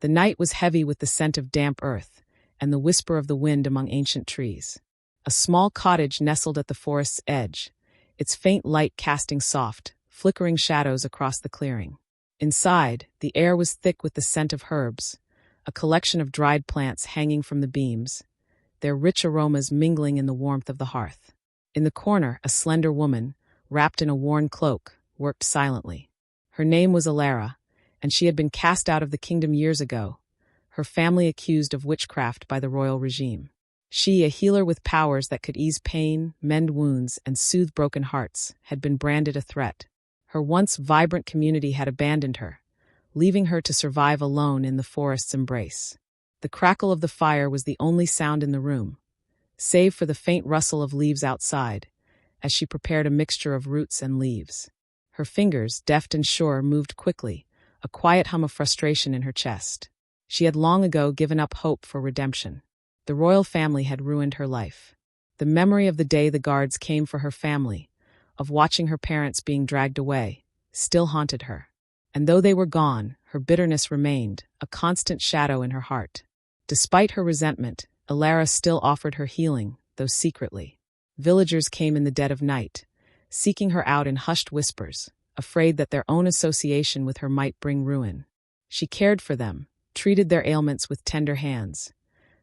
The night was heavy with the scent of damp earth and the whisper of the wind among ancient trees. A small cottage nestled at the forest's edge, its faint light casting soft, flickering shadows across the clearing. Inside, the air was thick with the scent of herbs, a collection of dried plants hanging from the beams, their rich aromas mingling in the warmth of the hearth. In the corner, a slender woman, wrapped in a worn cloak, worked silently. Her name was Elara, and she had been cast out of the kingdom years ago, her family accused of witchcraft by the royal regime. She, a healer with powers that could ease pain, mend wounds, and soothe broken hearts, had been branded a threat. Her once vibrant community had abandoned her, leaving her to survive alone in the forest's embrace. The crackle of the fire was the only sound in the room, save for the faint rustle of leaves outside, as she prepared a mixture of roots and leaves. Her fingers, deft and sure, moved quickly, a quiet hum of frustration in her chest. She had long ago given up hope for redemption. The royal family had ruined her life. The memory of the day the guards came for her family, of watching her parents being dragged away, still haunted her. And though they were gone, her bitterness remained, a constant shadow in her heart. Despite her resentment, Elara still offered her healing, though secretly. Villagers came in the dead of night, seeking her out in hushed whispers, afraid that their own association with her might bring ruin. She cared for them, treated their ailments with tender hands,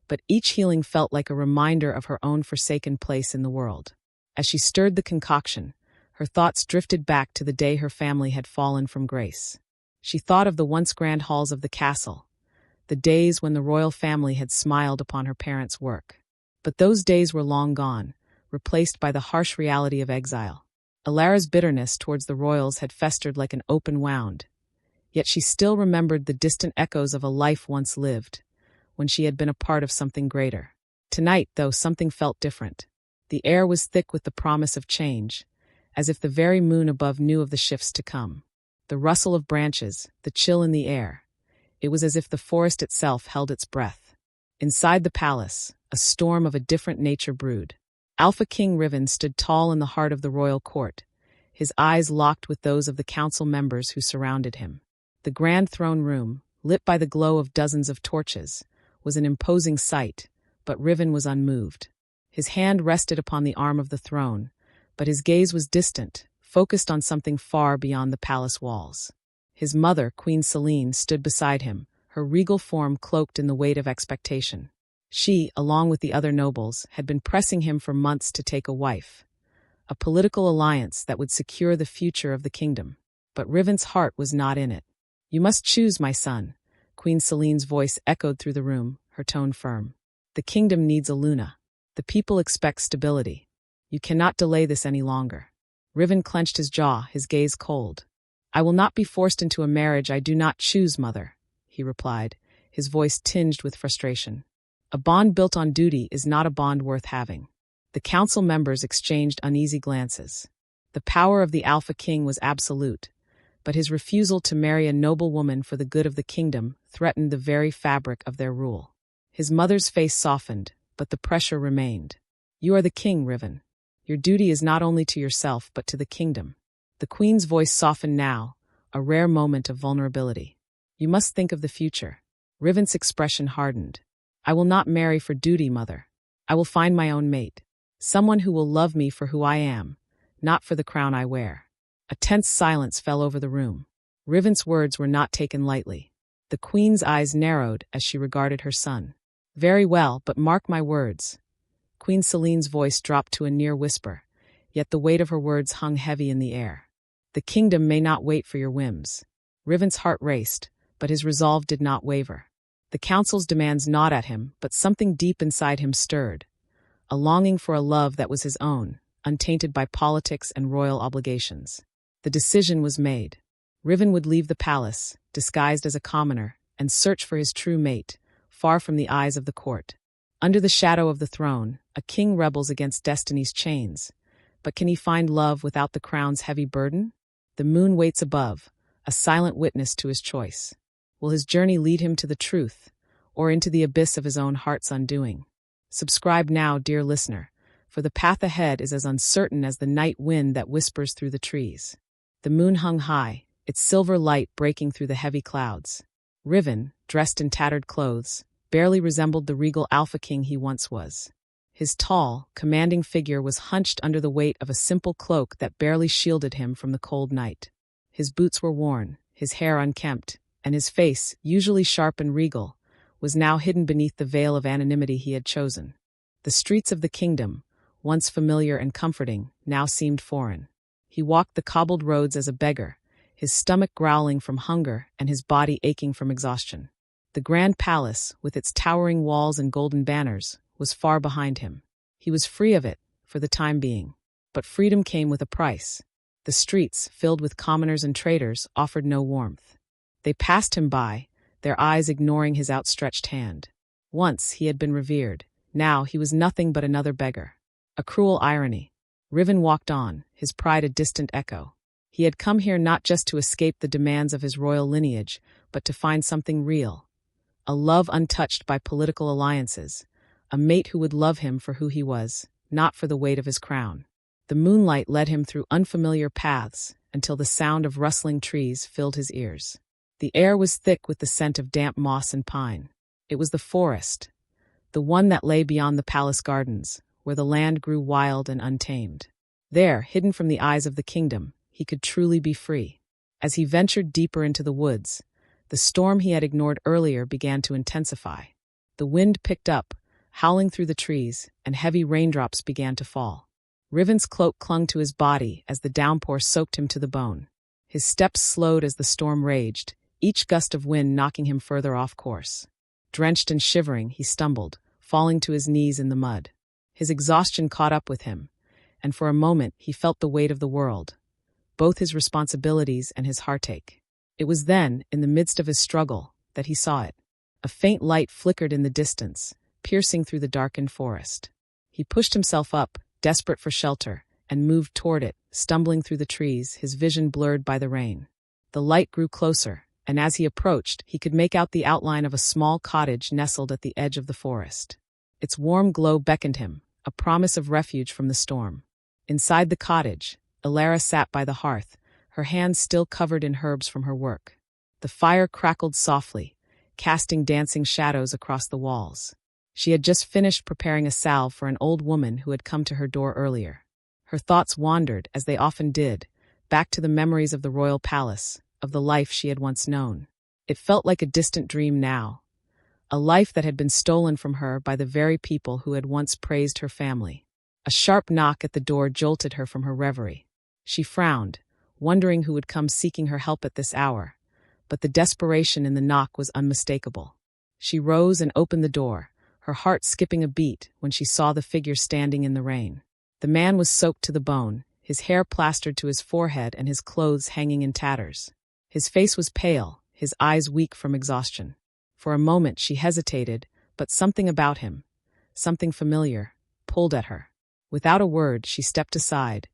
but each healing felt like a reminder of her own forsaken place in the world. As she stirred the concoction, her thoughts drifted back to the day her family had fallen from grace. She thought of the once grand halls of the castle, the days when the royal family had smiled upon her parents' work. But those days were long gone, replaced by the harsh reality of exile. Elara's bitterness towards the royals had festered like an open wound, yet she still remembered the distant echoes of a life once lived, when she had been a part of something greater. Tonight, though, something felt different. The air was thick with the promise of change, as if the very moon above knew of the shifts to come. The rustle of branches, the chill in the air. It was as if the forest itself held its breath. Inside the palace, a storm of a different nature brewed. Alpha King Riven stood tall in the heart of the royal court, his eyes locked with those of the council members who surrounded him. The grand throne room, lit by the glow of dozens of torches, was an imposing sight, but Riven was unmoved. His hand rested upon the arm of the throne, but his gaze was distant, focused on something far beyond the palace walls. His mother, Queen Selene, stood beside him, her regal form cloaked in the weight of expectation. She, along with the other nobles, had been pressing him for months to take a wife, a political alliance that would secure the future of the kingdom. But Riven's heart was not in it. "You must choose, my son," Queen Selene's voice echoed through the room, her tone firm. "The kingdom needs a Luna. The people expect stability. You cannot delay this any longer." Riven clenched his jaw, his gaze cold. "I will not be forced into a marriage I do not choose, mother," he replied, his voice tinged with frustration. "A bond built on duty is not a bond worth having." The council members exchanged uneasy glances. The power of the Alpha King was absolute, but his refusal to marry a noble woman for the good of the kingdom threatened the very fabric of their rule. His mother's face softened, but the pressure remained. "You are the king, Riven. Your duty is not only to yourself but to the kingdom." The queen's voice softened now, a rare moment of vulnerability. "You must think of the future." Riven's expression hardened. "I will not marry for duty, mother. I will find my own mate. Someone who will love me for who I am, not for the crown I wear." A tense silence fell over the room. Riven's words were not taken lightly. The queen's eyes narrowed as she regarded her son. "Very well, but mark my words." Queen Selene's voice dropped to a near whisper, yet the weight of her words hung heavy in the air. "The kingdom may not wait for your whims." Riven's heart raced, but his resolve did not waver. The council's demands gnawed at him, but something deep inside him stirred, a longing for a love that was his own, untainted by politics and royal obligations. The decision was made. Riven would leave the palace, disguised as a commoner, and search for his true mate, far from the eyes of the court. Under the shadow of the throne, a king rebels against destiny's chains. But can he find love without the crown's heavy burden? The moon waits above, a silent witness to his choice. Will his journey lead him to the truth, or into the abyss of his own heart's undoing? Subscribe now, dear listener, for the path ahead is as uncertain as the night wind that whispers through the trees. The moon hung high, its silver light breaking through the heavy clouds. Riven, dressed in tattered clothes, barely resembled the regal Alpha King he once was. His tall, commanding figure was hunched under the weight of a simple cloak that barely shielded him from the cold night. His boots were worn, his hair unkempt, and his face, usually sharp and regal, was now hidden beneath the veil of anonymity he had chosen. The streets of the kingdom, once familiar and comforting, now seemed foreign. He walked the cobbled roads as a beggar, his stomach growling from hunger and his body aching from exhaustion. The grand palace, with its towering walls and golden banners, was far behind him. He was free of it, for the time being. But freedom came with a price. The streets, filled with commoners and traders, offered no warmth. They passed him by, their eyes ignoring his outstretched hand. Once he had been revered, now he was nothing but another beggar. A cruel irony. Riven walked on, his pride a distant echo. He had come here not just to escape the demands of his royal lineage, but to find something real. A love untouched by political alliances, a mate who would love him for who he was, not for the weight of his crown. The moonlight led him through unfamiliar paths until the sound of rustling trees filled his ears. The air was thick with the scent of damp moss and pine. It was the forest, the one that lay beyond the palace gardens, where the land grew wild and untamed. There, hidden from the eyes of the kingdom, he could truly be free. As he ventured deeper into the woods, the storm he had ignored earlier began to intensify. The wind picked up, howling through the trees, and heavy raindrops began to fall. Riven's cloak clung to his body as the downpour soaked him to the bone. His steps slowed as the storm raged, each gust of wind knocking him further off course. Drenched and shivering, he stumbled, falling to his knees in the mud. His exhaustion caught up with him, and for a moment he felt the weight of the world, both his responsibilities and his heartache. It was then, in the midst of his struggle, that he saw it. A faint light flickered in the distance, piercing through the darkened forest. He pushed himself up, desperate for shelter, and moved toward it, stumbling through the trees, his vision blurred by the rain. The light grew closer, and as he approached, he could make out the outline of a small cottage nestled at the edge of the forest. Its warm glow beckoned him, a promise of refuge from the storm. Inside the cottage, Elara sat by the hearth, her hands still covered in herbs from her work. The fire crackled softly, casting dancing shadows across the walls. She had just finished preparing a salve for an old woman who had come to her door earlier. Her thoughts wandered, as they often did, back to the memories of the royal palace, of the life she had once known. It felt like a distant dream now, a life that had been stolen from her by the very people who had once praised her family. A sharp knock at the door jolted her from her reverie. She frowned, wondering who would come seeking her help at this hour, but the desperation in the knock was unmistakable. She rose and opened the door, her heart skipping a beat when she saw the figure standing in the rain. The man was soaked to the bone, his hair plastered to his forehead and his clothes hanging in tatters. His face was pale, his eyes weak from exhaustion. For a moment she hesitated, but something about him, something familiar, pulled at her. Without a word, she stepped aside,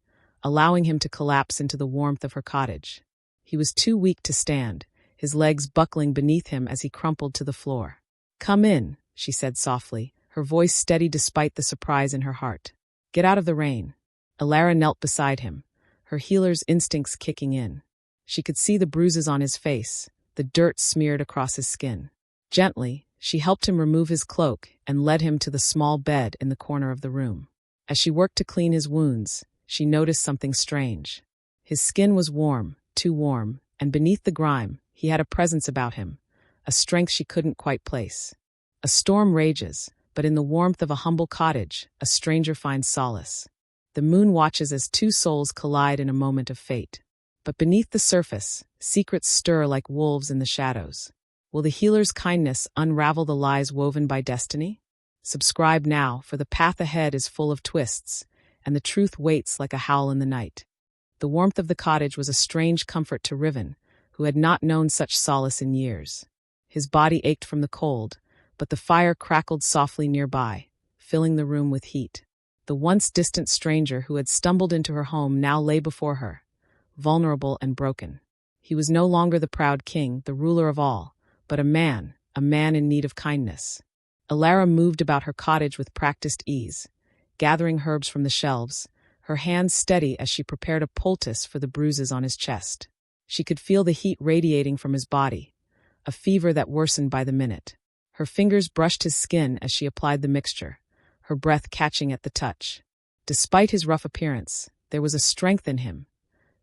allowing him to collapse into the warmth of her cottage. He was too weak to stand, his legs buckling beneath him as he crumpled to the floor. "Come in," she said softly, her voice steady despite the surprise in her heart. "Get out of the rain." Elara knelt beside him, her healer's instincts kicking in. She could see the bruises on his face, the dirt smeared across his skin. Gently, she helped him remove his cloak and led him to the small bed in the corner of the room. As she worked to clean his wounds, she noticed something strange. His skin was warm, too warm, and beneath the grime, he had a presence about him, a strength she couldn't quite place. A storm rages, but in the warmth of a humble cottage, a stranger finds solace. The moon watches as two souls collide in a moment of fate. But beneath the surface, secrets stir like wolves in the shadows. Will the healer's kindness unravel the lies woven by destiny? Subscribe now, for the path ahead is full of twists, and the truth waits like a howl in the night. The warmth of the cottage was a strange comfort to Riven, who had not known such solace in years. His body ached from the cold, but the fire crackled softly nearby, filling the room with heat. The once distant stranger who had stumbled into her home now lay before her, vulnerable and broken. He was no longer the proud king, the ruler of all, but a man in need of kindness. Elara moved about her cottage with practiced ease, gathering herbs from the shelves, her hands steady as she prepared a poultice for the bruises on his chest. She could feel the heat radiating from his body, a fever that worsened by the minute. Her fingers brushed his skin as she applied the mixture, her breath catching at the touch. Despite his rough appearance, there was a strength in him,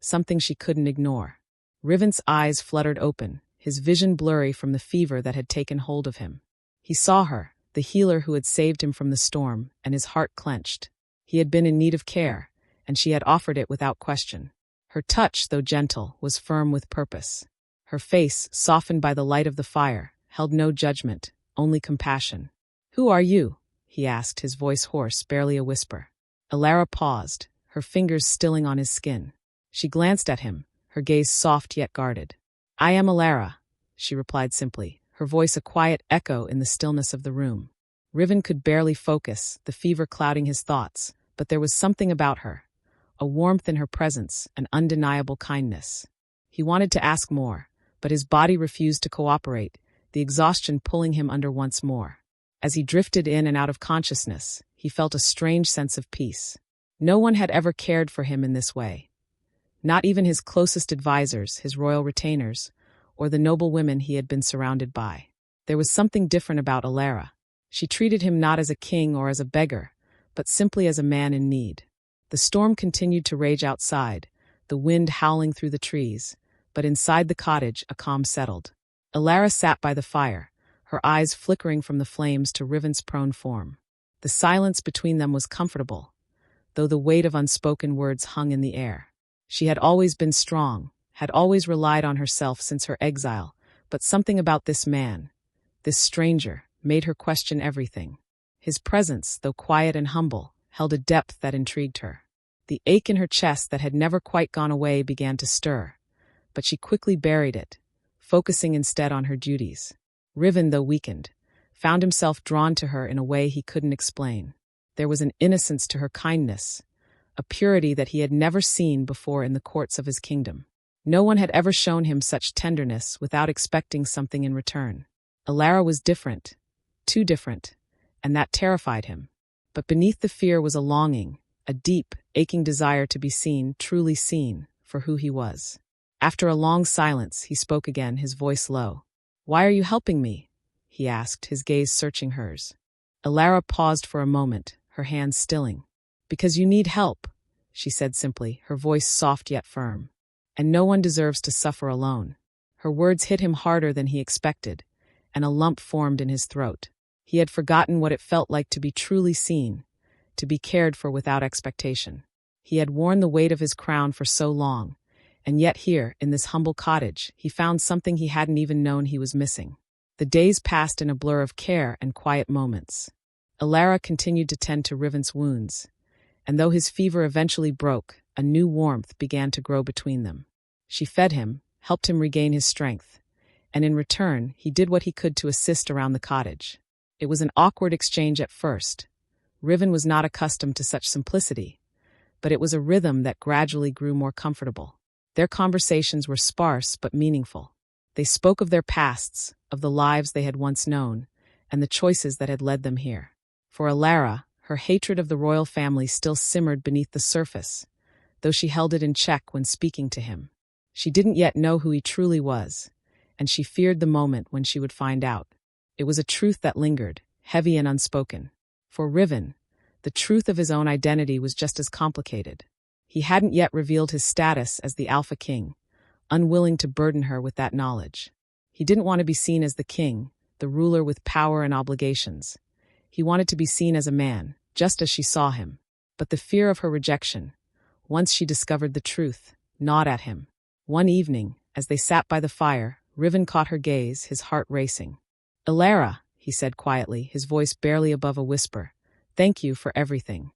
something she couldn't ignore. Riven's eyes fluttered open, his vision blurry from the fever that had taken hold of him. He saw her, the healer who had saved him from the storm, and his heart clenched. He had been in need of care, and she had offered it without question. Her touch, though gentle, was firm with purpose. Her face, softened by the light of the fire, held no judgment, only compassion. "Who are you?" he asked, his voice hoarse, barely a whisper. Elara paused, her fingers stilling on his skin. She glanced at him, her gaze soft yet guarded. "I am Elara," she replied simply, her voice a quiet echo in the stillness of the room. Riven could barely focus, the fever clouding his thoughts, but there was something about her, a warmth in her presence, an undeniable kindness. He wanted to ask more, but his body refused to cooperate, the exhaustion pulling him under once more. As he drifted in and out of consciousness, he felt a strange sense of peace. No one had ever cared for him in this way. Not even his closest advisors, his royal retainers, or the noble women he had been surrounded by. There was something different about Elara. She treated him not as a king or as a beggar, but simply as a man in need. The storm continued to rage outside, the wind howling through the trees, but inside the cottage a calm settled. Elara sat by the fire, her eyes flickering from the flames to Riven's prone form. The silence between them was comfortable, though the weight of unspoken words hung in the air. She had always been strong, had always relied on herself since her exile, but something about this man, this stranger, made her question everything. His presence, though quiet and humble, held a depth that intrigued her. The ache in her chest that had never quite gone away began to stir, but she quickly buried it, focusing instead on her duties. Riven, though weakened, found himself drawn to her in a way he couldn't explain. There was an innocence to her kindness, a purity that he had never seen before in the courts of his kingdom. No one had ever shown him such tenderness without expecting something in return. Elara was different, too different, and that terrified him. But beneath the fear was a longing, a deep, aching desire to be seen, truly seen, for who he was. After a long silence, he spoke again, his voice low. "Why are you helping me?" he asked, his gaze searching hers. Elara paused for a moment, her hands stilling. "Because you need help," she said simply, her voice soft yet firm. "And no one deserves to suffer alone." Her words hit him harder than he expected, and a lump formed in his throat. He had forgotten what it felt like to be truly seen, to be cared for without expectation. He had worn the weight of his crown for so long, and yet here, in this humble cottage, he found something he hadn't even known he was missing. The days passed in a blur of care and quiet moments. Elara continued to tend to Riven's wounds, and though his fever eventually broke, a new warmth began to grow between them. She fed him, helped him regain his strength, and in return, he did what he could to assist around the cottage. It was an awkward exchange at first. Riven was not accustomed to such simplicity, but it was a rhythm that gradually grew more comfortable. Their conversations were sparse but meaningful. They spoke of their pasts, of the lives they had once known, and the choices that had led them here. For Elara, her hatred of the royal family still simmered beneath the surface, though she held it in check when speaking to him. She didn't yet know who he truly was, and she feared the moment when she would find out. It was a truth that lingered, heavy and unspoken. For Riven, the truth of his own identity was just as complicated. He hadn't yet revealed his status as the Alpha King, unwilling to burden her with that knowledge. He didn't want to be seen as the king, the ruler with power and obligations. He wanted to be seen as a man, just as she saw him. But the fear of her rejection, once she discovered the truth, gnawed at him. One evening, as they sat by the fire, Riven caught her gaze, his heart racing. "Elara," he said quietly, his voice barely above a whisper, "thank you for everything."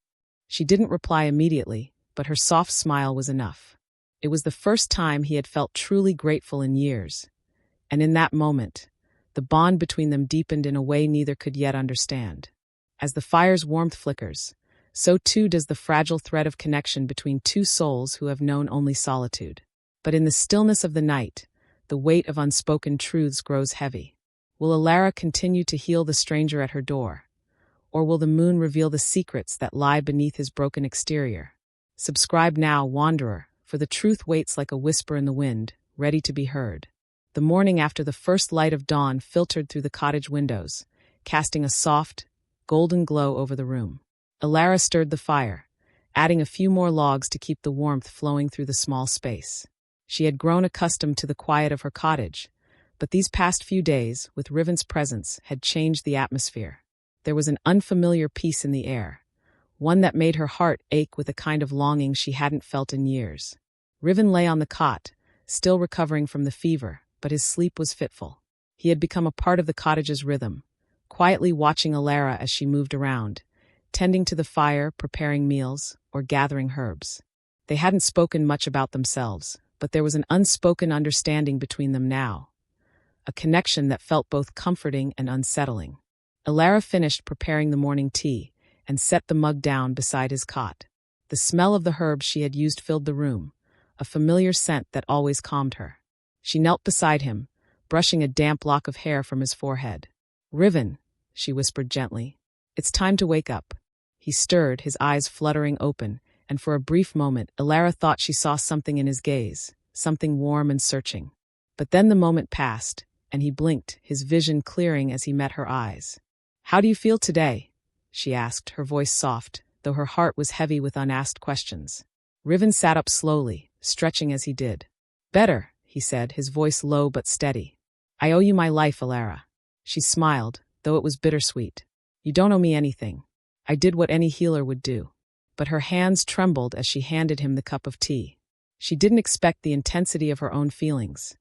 She didn't reply immediately, but her soft smile was enough. It was the first time he had felt truly grateful in years, and in that moment, the bond between them deepened in a way neither could yet understand. As the fire's warmth flickers, so too does the fragile thread of connection between two souls who have known only solitude. But in the stillness of the night, the weight of unspoken truths grows heavy. Will Elara continue to heal the stranger at her door? Or will the moon reveal the secrets that lie beneath his broken exterior? Subscribe now, Wanderer, for the truth waits like a whisper in the wind, ready to be heard. The morning after the first light of dawn filtered through the cottage windows, casting a soft, golden glow over the room. Elara stirred the fire, adding a few more logs to keep the warmth flowing through the small space. She had grown accustomed to the quiet of her cottage, but these past few days, with Riven's presence, had changed the atmosphere. There was an unfamiliar peace in the air, one that made her heart ache with a kind of longing she hadn't felt in years. Riven lay on the cot, still recovering from the fever, but his sleep was fitful. He had become a part of the cottage's rhythm, quietly watching Elara as she moved around, tending to the fire, preparing meals, or gathering herbs. They hadn't spoken much about themselves, but there was an unspoken understanding between them now, a connection that felt both comforting and unsettling. Elara finished preparing the morning tea and set the mug down beside his cot. The smell of the herbs she had used filled the room, a familiar scent that always calmed her. She knelt beside him, brushing a damp lock of hair from his forehead. "Riven," she whispered gently, "it's time to wake up." He stirred, his eyes fluttering open, and for a brief moment Elara thought she saw something in his gaze, something warm and searching. But then the moment passed, and he blinked, his vision clearing as he met her eyes. "How do you feel today?" she asked, her voice soft, though her heart was heavy with unasked questions. Riven sat up slowly, stretching as he did. "Better," he said, his voice low but steady. "I owe you my life, Elara." She smiled, though it was bittersweet. "You don't owe me anything. I did what any healer would do." But her hands trembled as she handed him the cup of tea. She didn't expect the intensity of her own feelings,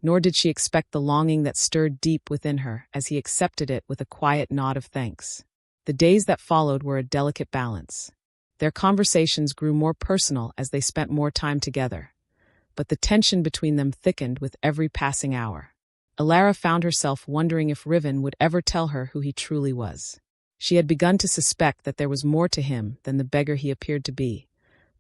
nor did she expect the longing that stirred deep within her as he accepted it with a quiet nod of thanks. The days that followed were a delicate balance. Their conversations grew more personal as they spent more time together, but the tension between them thickened with every passing hour. Elara found herself wondering if Riven would ever tell her who he truly was. She had begun to suspect that there was more to him than the beggar he appeared to be,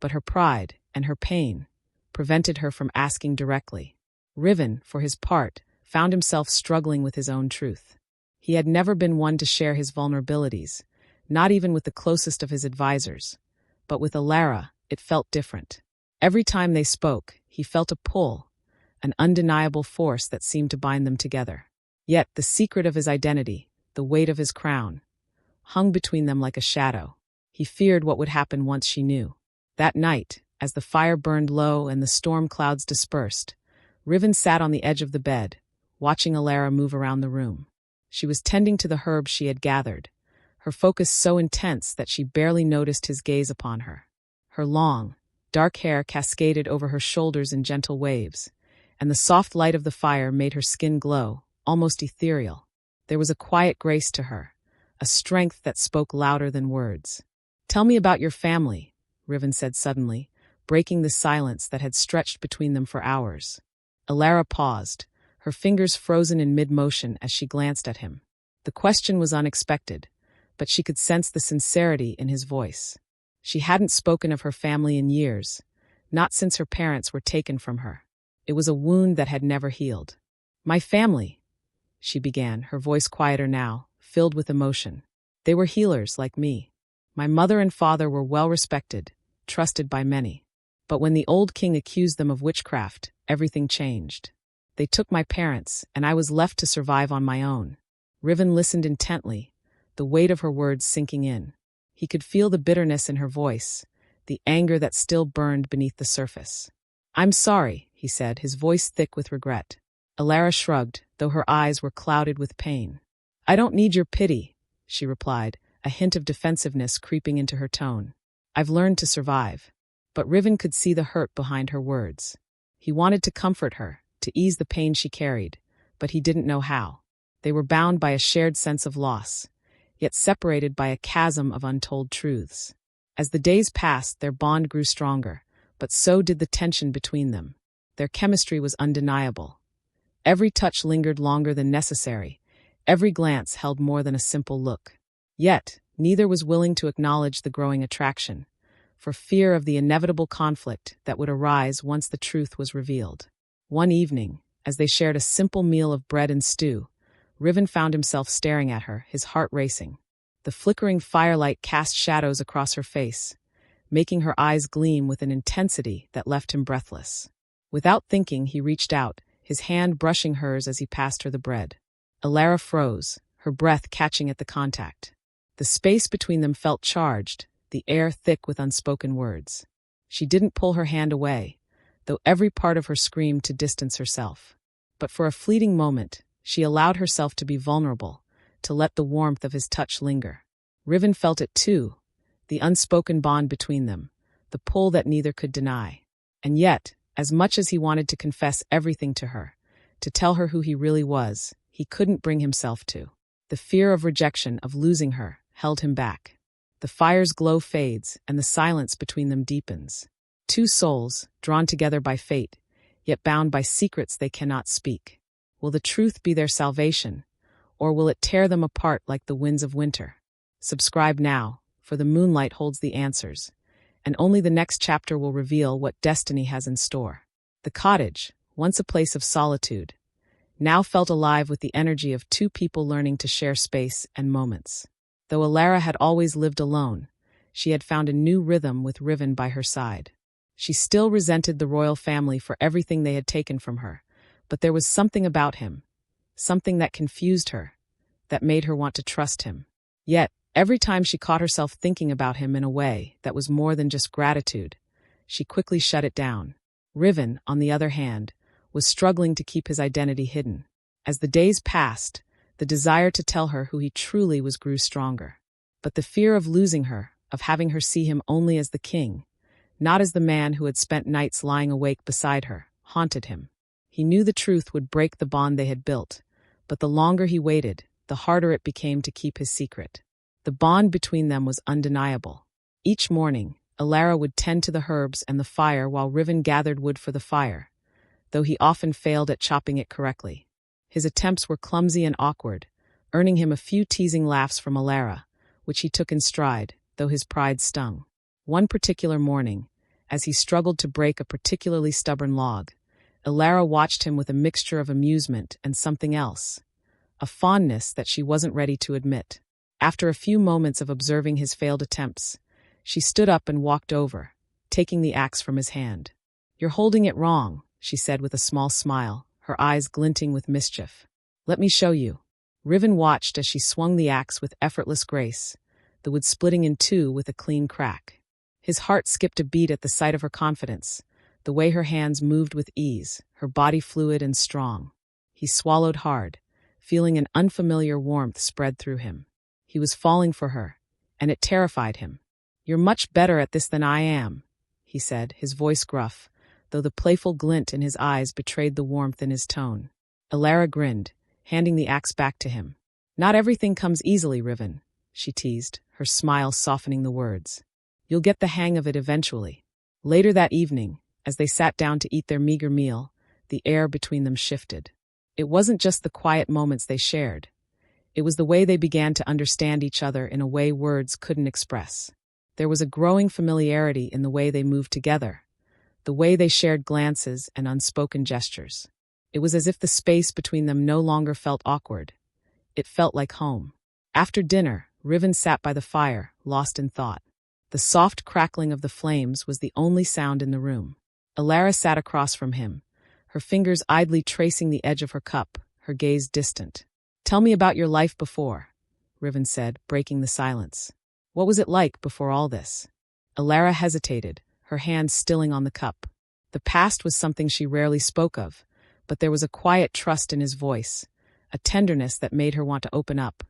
but her pride and her pain prevented her from asking directly. Riven, for his part, found himself struggling with his own truth. He had never been one to share his vulnerabilities, not even with the closest of his advisors. But with Elara, it felt different. Every time they spoke, he felt a pull, an undeniable force that seemed to bind them together. Yet the secret of his identity, the weight of his crown, hung between them like a shadow. He feared what would happen once she knew. That night, as the fire burned low and the storm clouds dispersed, Riven sat on the edge of the bed, watching Elara move around the room. She was tending to the herbs she had gathered, her focus so intense that she barely noticed his gaze upon her. Her long, dark hair cascaded over her shoulders in gentle waves, and the soft light of the fire made her skin glow, almost ethereal. There was a quiet grace to her, a strength that spoke louder than words. "Tell me about your family," Riven said suddenly, breaking the silence that had stretched between them for hours. Elara paused, her fingers frozen in mid-motion as she glanced at him. The question was unexpected, but she could sense the sincerity in his voice. She hadn't spoken of her family in years, not since her parents were taken from her. It was a wound that had never healed. "My family," she began, her voice quieter now, filled with emotion. "They were healers like me. My mother and father were well respected, trusted by many. But when the old king accused them of witchcraft, everything changed. They took my parents, and I was left to survive on my own." Riven listened intently, the weight of her words sinking in. He could feel the bitterness in her voice, the anger that still burned beneath the surface. "I'm sorry," he said, his voice thick with regret. Elara shrugged, though her eyes were clouded with pain. "I don't need your pity," she replied, a hint of defensiveness creeping into her tone. "I've learned to survive." But Riven could see the hurt behind her words. He wanted to comfort her, to ease the pain she carried, but he didn't know how. They were bound by a shared sense of loss, yet separated by a chasm of untold truths. As the days passed, their bond grew stronger, but so did the tension between them. Their chemistry was undeniable. Every touch lingered longer than necessary, every glance held more than a simple look. Yet, neither was willing to acknowledge the growing attraction, for fear of the inevitable conflict that would arise once the truth was revealed. One evening, as they shared a simple meal of bread and stew, Riven found himself staring at her, his heart racing. The flickering firelight cast shadows across her face, making her eyes gleam with an intensity that left him breathless. Without thinking, he reached out, his hand brushing hers as he passed her the bread. Elara froze, her breath catching at the contact. The space between them felt charged, the air thick with unspoken words. She didn't pull her hand away, though every part of her screamed to distance herself. But for a fleeting moment, she allowed herself to be vulnerable, to let the warmth of his touch linger. Riven felt it too, the unspoken bond between them, the pull that neither could deny. And yet, as much as he wanted to confess everything to her, to tell her who he really was, he couldn't bring himself to. The fear of rejection, of losing her, held him back. The fire's glow fades, and the silence between them deepens. Two souls, drawn together by fate, yet bound by secrets they cannot speak. Will the truth be their salvation, or will it tear them apart like the winds of winter? Subscribe now, for the moonlight holds the answers, and only the next chapter will reveal what destiny has in store. The cottage, once a place of solitude, now felt alive with the energy of two people learning to share space and moments. Though Elara had always lived alone, she had found a new rhythm with Riven by her side. She still resented the royal family for everything they had taken from her, but there was something about him, something that confused her, that made her want to trust him. Yet, every time she caught herself thinking about him in a way that was more than just gratitude, she quickly shut it down. Riven, on the other hand, was struggling to keep his identity hidden. As the days passed, the desire to tell her who he truly was grew stronger. But the fear of losing her, of having her see him only as the king, not as the man who had spent nights lying awake beside her, haunted him. He knew the truth would break the bond they had built, but the longer he waited, the harder it became to keep his secret. The bond between them was undeniable. Each morning, Elara would tend to the herbs and the fire while Riven gathered wood for the fire, though he often failed at chopping it correctly. His attempts were clumsy and awkward, earning him a few teasing laughs from Elara, which he took in stride, though his pride stung. One particular morning, as he struggled to break a particularly stubborn log, Elara watched him with a mixture of amusement and something else, a fondness that she wasn't ready to admit. After a few moments of observing his failed attempts, she stood up and walked over, taking the axe from his hand. "You're holding it wrong," she said with a small smile, her eyes glinting with mischief. "Let me show you." Riven watched as she swung the axe with effortless grace, the wood splitting in two with a clean crack. His heart skipped a beat at the sight of her confidence, the way her hands moved with ease, her body fluid and strong. He swallowed hard, feeling an unfamiliar warmth spread through him. He was falling for her, and it terrified him. "You're much better at this than I am," he said, his voice gruff, though the playful glint in his eyes betrayed the warmth in his tone. Elara grinned, handing the axe back to him. "Not everything comes easily, Riven," she teased, her smile softening the words. "You'll get the hang of it eventually." Later that evening, as they sat down to eat their meager meal, the air between them shifted. It wasn't just the quiet moments they shared. It was the way they began to understand each other in a way words couldn't express. There was a growing familiarity in the way they moved together, the way they shared glances and unspoken gestures. It was as if the space between them no longer felt awkward. It felt like home. After dinner, Riven sat by the fire, lost in thought. The soft crackling of the flames was the only sound in the room. Elara sat across from him, her fingers idly tracing the edge of her cup, her gaze distant. "Tell me about your life before," Riven said, breaking the silence. "What was it like before all this?" Elara hesitated, her hand stilling on the cup. The past was something she rarely spoke of, but there was a quiet trust in his voice, a tenderness that made her want to open up,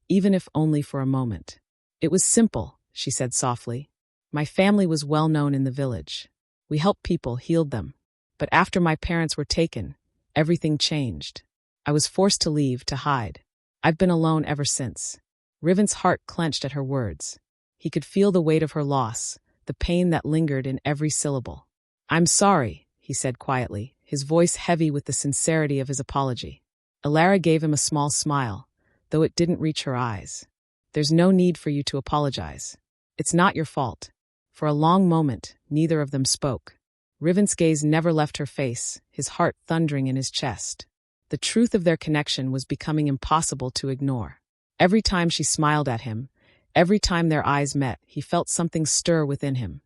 even if only for a moment. "It was simple," she said softly. "My family was well known in the village. We helped people, healed them. But after my parents were taken, everything changed. I was forced to leave, to hide. I've been alone ever since." Riven's heart clenched at her words. He could feel the weight of her loss, the pain that lingered in every syllable. "I'm sorry," he said quietly, his voice heavy with the sincerity of his apology. Elara gave him a small smile, though it didn't reach her eyes. "There's no need for you to apologize. It's not your fault." For a long moment, neither of them spoke. Riven's gaze never left her face, his heart thundering in his chest. The truth of their connection was becoming impossible to ignore. Every time she smiled at him, every time their eyes met, he felt something stir within him.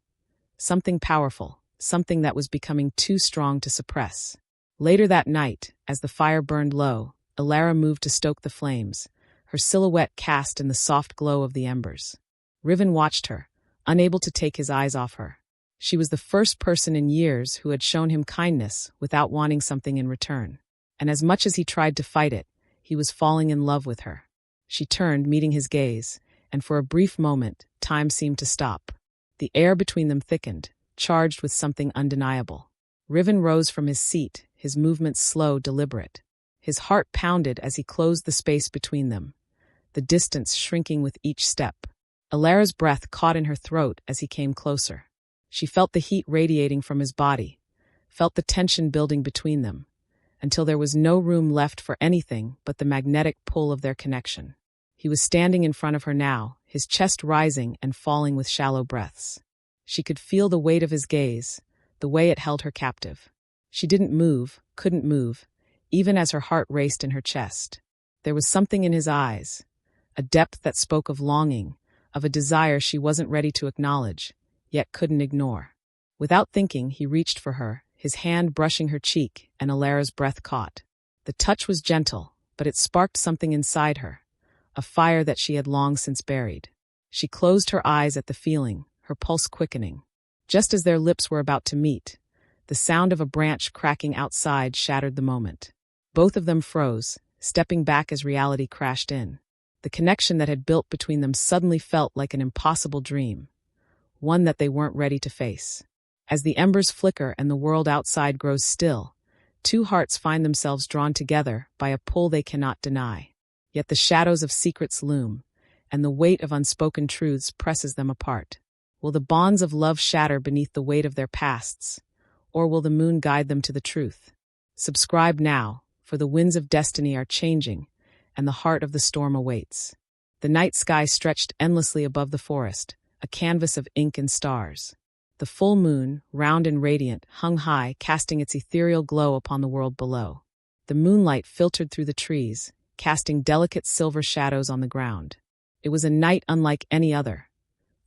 Something powerful, something that was becoming too strong to suppress. Later that night, as the fire burned low, Elara moved to stoke the flames, her silhouette cast in the soft glow of the embers. Riven watched her, unable to take his eyes off her. She was the first person in years who had shown him kindness without wanting something in return. And as much as he tried to fight it, he was falling in love with her. She turned, meeting his gaze, and for a brief moment, time seemed to stop. The air between them thickened, charged with something undeniable. Riven rose from his seat, his movements slow, deliberate. His heart pounded as he closed the space between them, the distance shrinking with each step. Elara's breath caught in her throat as he came closer. She felt the heat radiating from his body, felt the tension building between them, until there was no room left for anything but the magnetic pull of their connection. He was standing in front of her now, his chest rising and falling with shallow breaths. She could feel the weight of his gaze, the way it held her captive. She didn't move, couldn't move, even as her heart raced in her chest. There was something in his eyes, a depth that spoke of longing, of a desire she wasn't ready to acknowledge, yet couldn't ignore. Without thinking, he reached for her, his hand brushing her cheek, and Elara's breath caught. The touch was gentle, but it sparked something inside her, a fire that she had long since buried. She closed her eyes at the feeling, her pulse quickening. Just as their lips were about to meet, the sound of a branch cracking outside shattered the moment. Both of them froze, stepping back as reality crashed in. The connection that had built between them suddenly felt like an impossible dream, one that they weren't ready to face. As the embers flicker and the world outside grows still, two hearts find themselves drawn together by a pull they cannot deny. Yet the shadows of secrets loom, and the weight of unspoken truths presses them apart. Will the bonds of love shatter beneath the weight of their pasts, or will the moon guide them to the truth? Subscribe now, for the winds of destiny are changing, and the heart of the storm awaits. The night sky stretched endlessly above the forest, a canvas of ink and stars. The full moon, round and radiant, hung high, casting its ethereal glow upon the world below. The moonlight filtered through the trees, casting delicate silver shadows on the ground. It was a night unlike any other,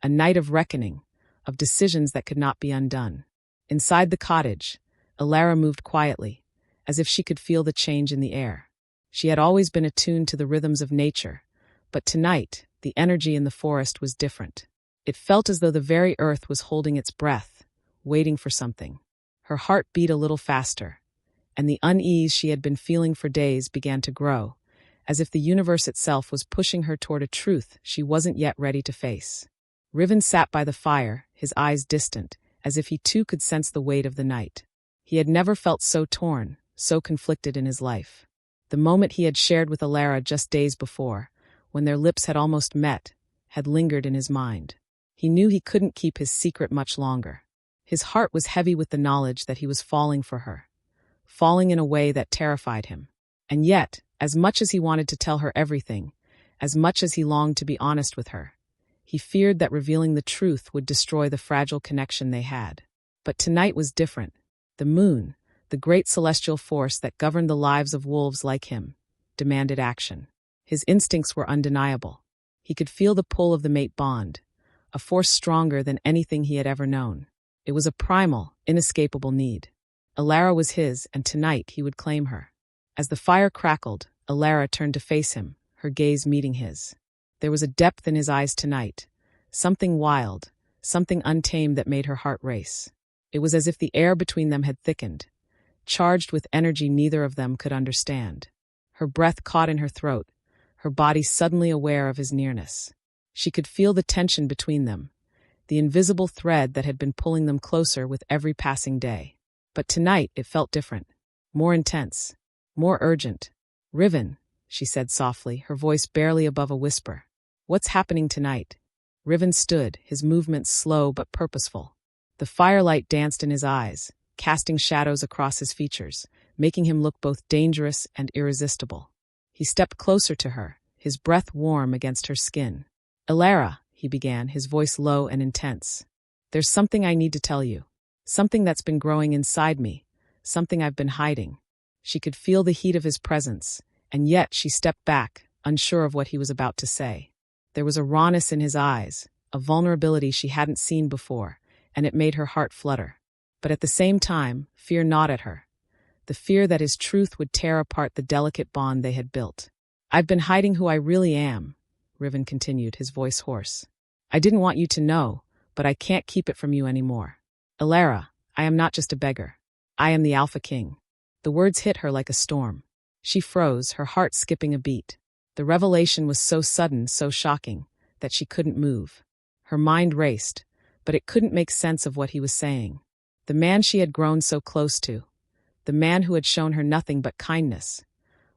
a night of reckoning, of decisions that could not be undone. Inside the cottage, Elara moved quietly, as if she could feel the change in the air. She had always been attuned to the rhythms of nature, but tonight, the energy in the forest was different. It felt as though the very earth was holding its breath, waiting for something. Her heart beat a little faster, and the unease she had been feeling for days began to grow, as if the universe itself was pushing her toward a truth she wasn't yet ready to face. Riven sat by the fire, his eyes distant, as if he too could sense the weight of the night. He had never felt so torn, so conflicted in his life. The moment he had shared with Elara just days before, when their lips had almost met, had lingered in his mind. He knew he couldn't keep his secret much longer. His heart was heavy with the knowledge that he was falling for her, falling in a way that terrified him. And yet, as much as he wanted to tell her everything, as much as he longed to be honest with her, he feared that revealing the truth would destroy the fragile connection they had. But tonight was different. The moon, the great celestial force that governed the lives of wolves like him, demanded action. His instincts were undeniable. He could feel the pull of the mate bond, a force stronger than anything he had ever known. It was a primal, inescapable need. Elara was his, and tonight he would claim her. As the fire crackled, Elara turned to face him, her gaze meeting his. There was a depth in his eyes tonight, something wild, something untamed that made her heart race. It was as if the air between them had thickened, charged with energy neither of them could understand. Her breath caught in her throat, her body suddenly aware of his nearness. She could feel the tension between them, the invisible thread that had been pulling them closer with every passing day. But tonight it felt different, more intense, more urgent. "Riven," she said softly, her voice barely above a whisper. "What's happening tonight?" Riven stood, his movements slow but purposeful. The firelight danced in his eyes, casting shadows across his features, making him look both dangerous and irresistible. He stepped closer to her, his breath warm against her skin. "Elara," he began, his voice low and intense. "There's something I need to tell you. Something that's been growing inside me, something I've been hiding." She could feel the heat of his presence, and yet she stepped back, unsure of what he was about to say. There was a rawness in his eyes, a vulnerability she hadn't seen before, and it made her heart flutter. But at the same time, fear gnawed at her. the fear that his truth would tear apart the delicate bond they had built. "I've been hiding who I really am," Riven continued, his voice hoarse. "I didn't want you to know, but I can't keep it from you anymore. Elara, I am not just a beggar. I am the Alpha King." The words hit her like a storm. She froze, her heart skipping a beat. The revelation was so sudden, so shocking, that she couldn't move. Her mind raced, but it couldn't make sense of what he was saying. The man she had grown so close to, the man who had shown her nothing but kindness,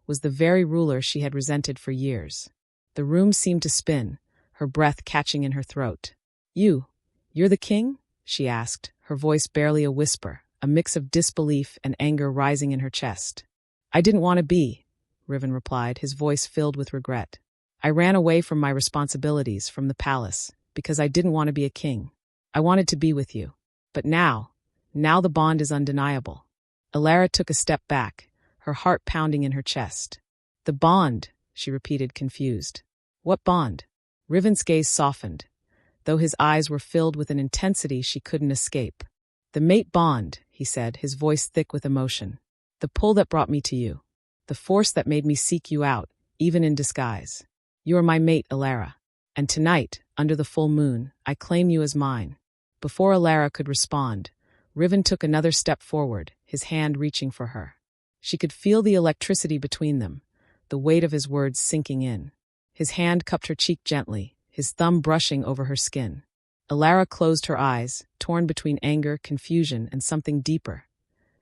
was the very ruler she had resented for years. The room seemed to spin, her breath catching in her throat. You're the king?" she asked, her voice barely a whisper, a mix of disbelief and anger rising in her chest. "I didn't want to be," Riven replied, his voice filled with regret. "I ran away from my responsibilities, from the palace, because I didn't want to be a king. I wanted to be with you. But now the bond is undeniable." Elara took a step back, her heart pounding in her chest. "The bond," she repeated, confused. "What bond?" Riven's gaze softened, though his eyes were filled with an intensity she couldn't escape. "The mate bond," he said, his voice thick with emotion. "The pull that brought me to you. The force that made me seek you out, even in disguise. You are my mate, Elara. And tonight, under the full moon, I claim you as mine." Before Elara could respond, Riven took another step forward, his hand reaching for her. She could feel the electricity between them, the weight of his words sinking in. His hand cupped her cheek gently, his thumb brushing over her skin. Elara closed her eyes, torn between anger, confusion, and something deeper.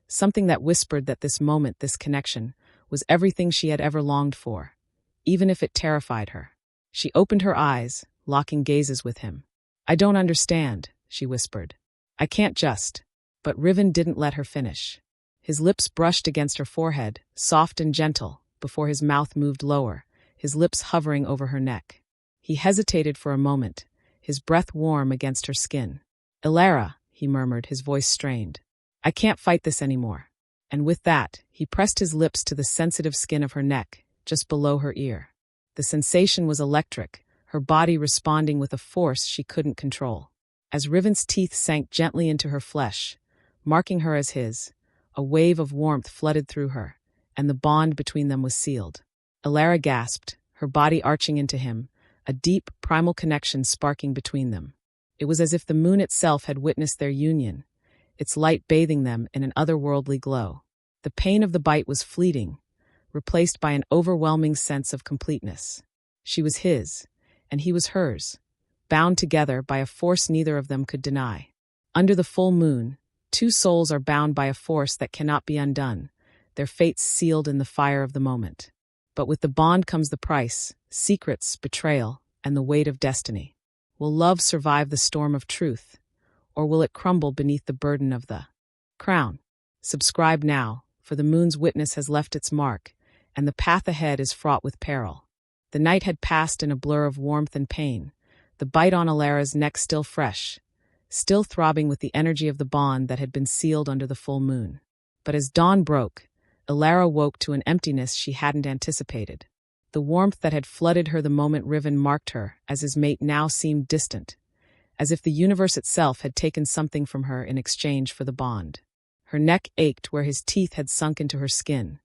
Something that whispered that this moment, this connection, was everything she had ever longed for, even if it terrified her. She opened her eyes, locking gazes with him. "I don't understand," she whispered. "I can't just." But Riven didn't let her finish. His lips brushed against her forehead, soft and gentle, before his mouth moved lower, his lips hovering over her neck. He hesitated for a moment, his breath warm against her skin. "Elara," he murmured, his voice strained. "I can't fight this anymore." And with that, he pressed his lips to the sensitive skin of her neck, just below her ear. The sensation was electric, her body responding with a force she couldn't control. As Riven's teeth sank gently into her flesh, marking her as his, a wave of warmth flooded through her, and the bond between them was sealed. Elara gasped, her body arching into him, a deep, primal connection sparking between them. It was as if the moon itself had witnessed their union, its light bathing them in an otherworldly glow. The pain of the bite was fleeting, replaced by an overwhelming sense of completeness. She was his, and he was hers, bound together by a force neither of them could deny. Under the full moon, two souls are bound by a force that cannot be undone, their fates sealed in the fire of the moment. But with the bond comes the price, secrets, betrayal, and the weight of destiny. Will love survive the storm of truth, or will it crumble beneath the burden of the crown? Subscribe now, for the moon's witness has left its mark, and the path ahead is fraught with peril. The night had passed in a blur of warmth and pain, the bite on Elara's neck still fresh, still throbbing with the energy of the bond that had been sealed under the full moon. But as dawn broke, Elara woke to an emptiness she hadn't anticipated. The warmth that had flooded her the moment Riven marked her as his mate now seemed distant, as if the universe itself had taken something from her in exchange for the bond. Her neck ached where his teeth had sunk into her skin,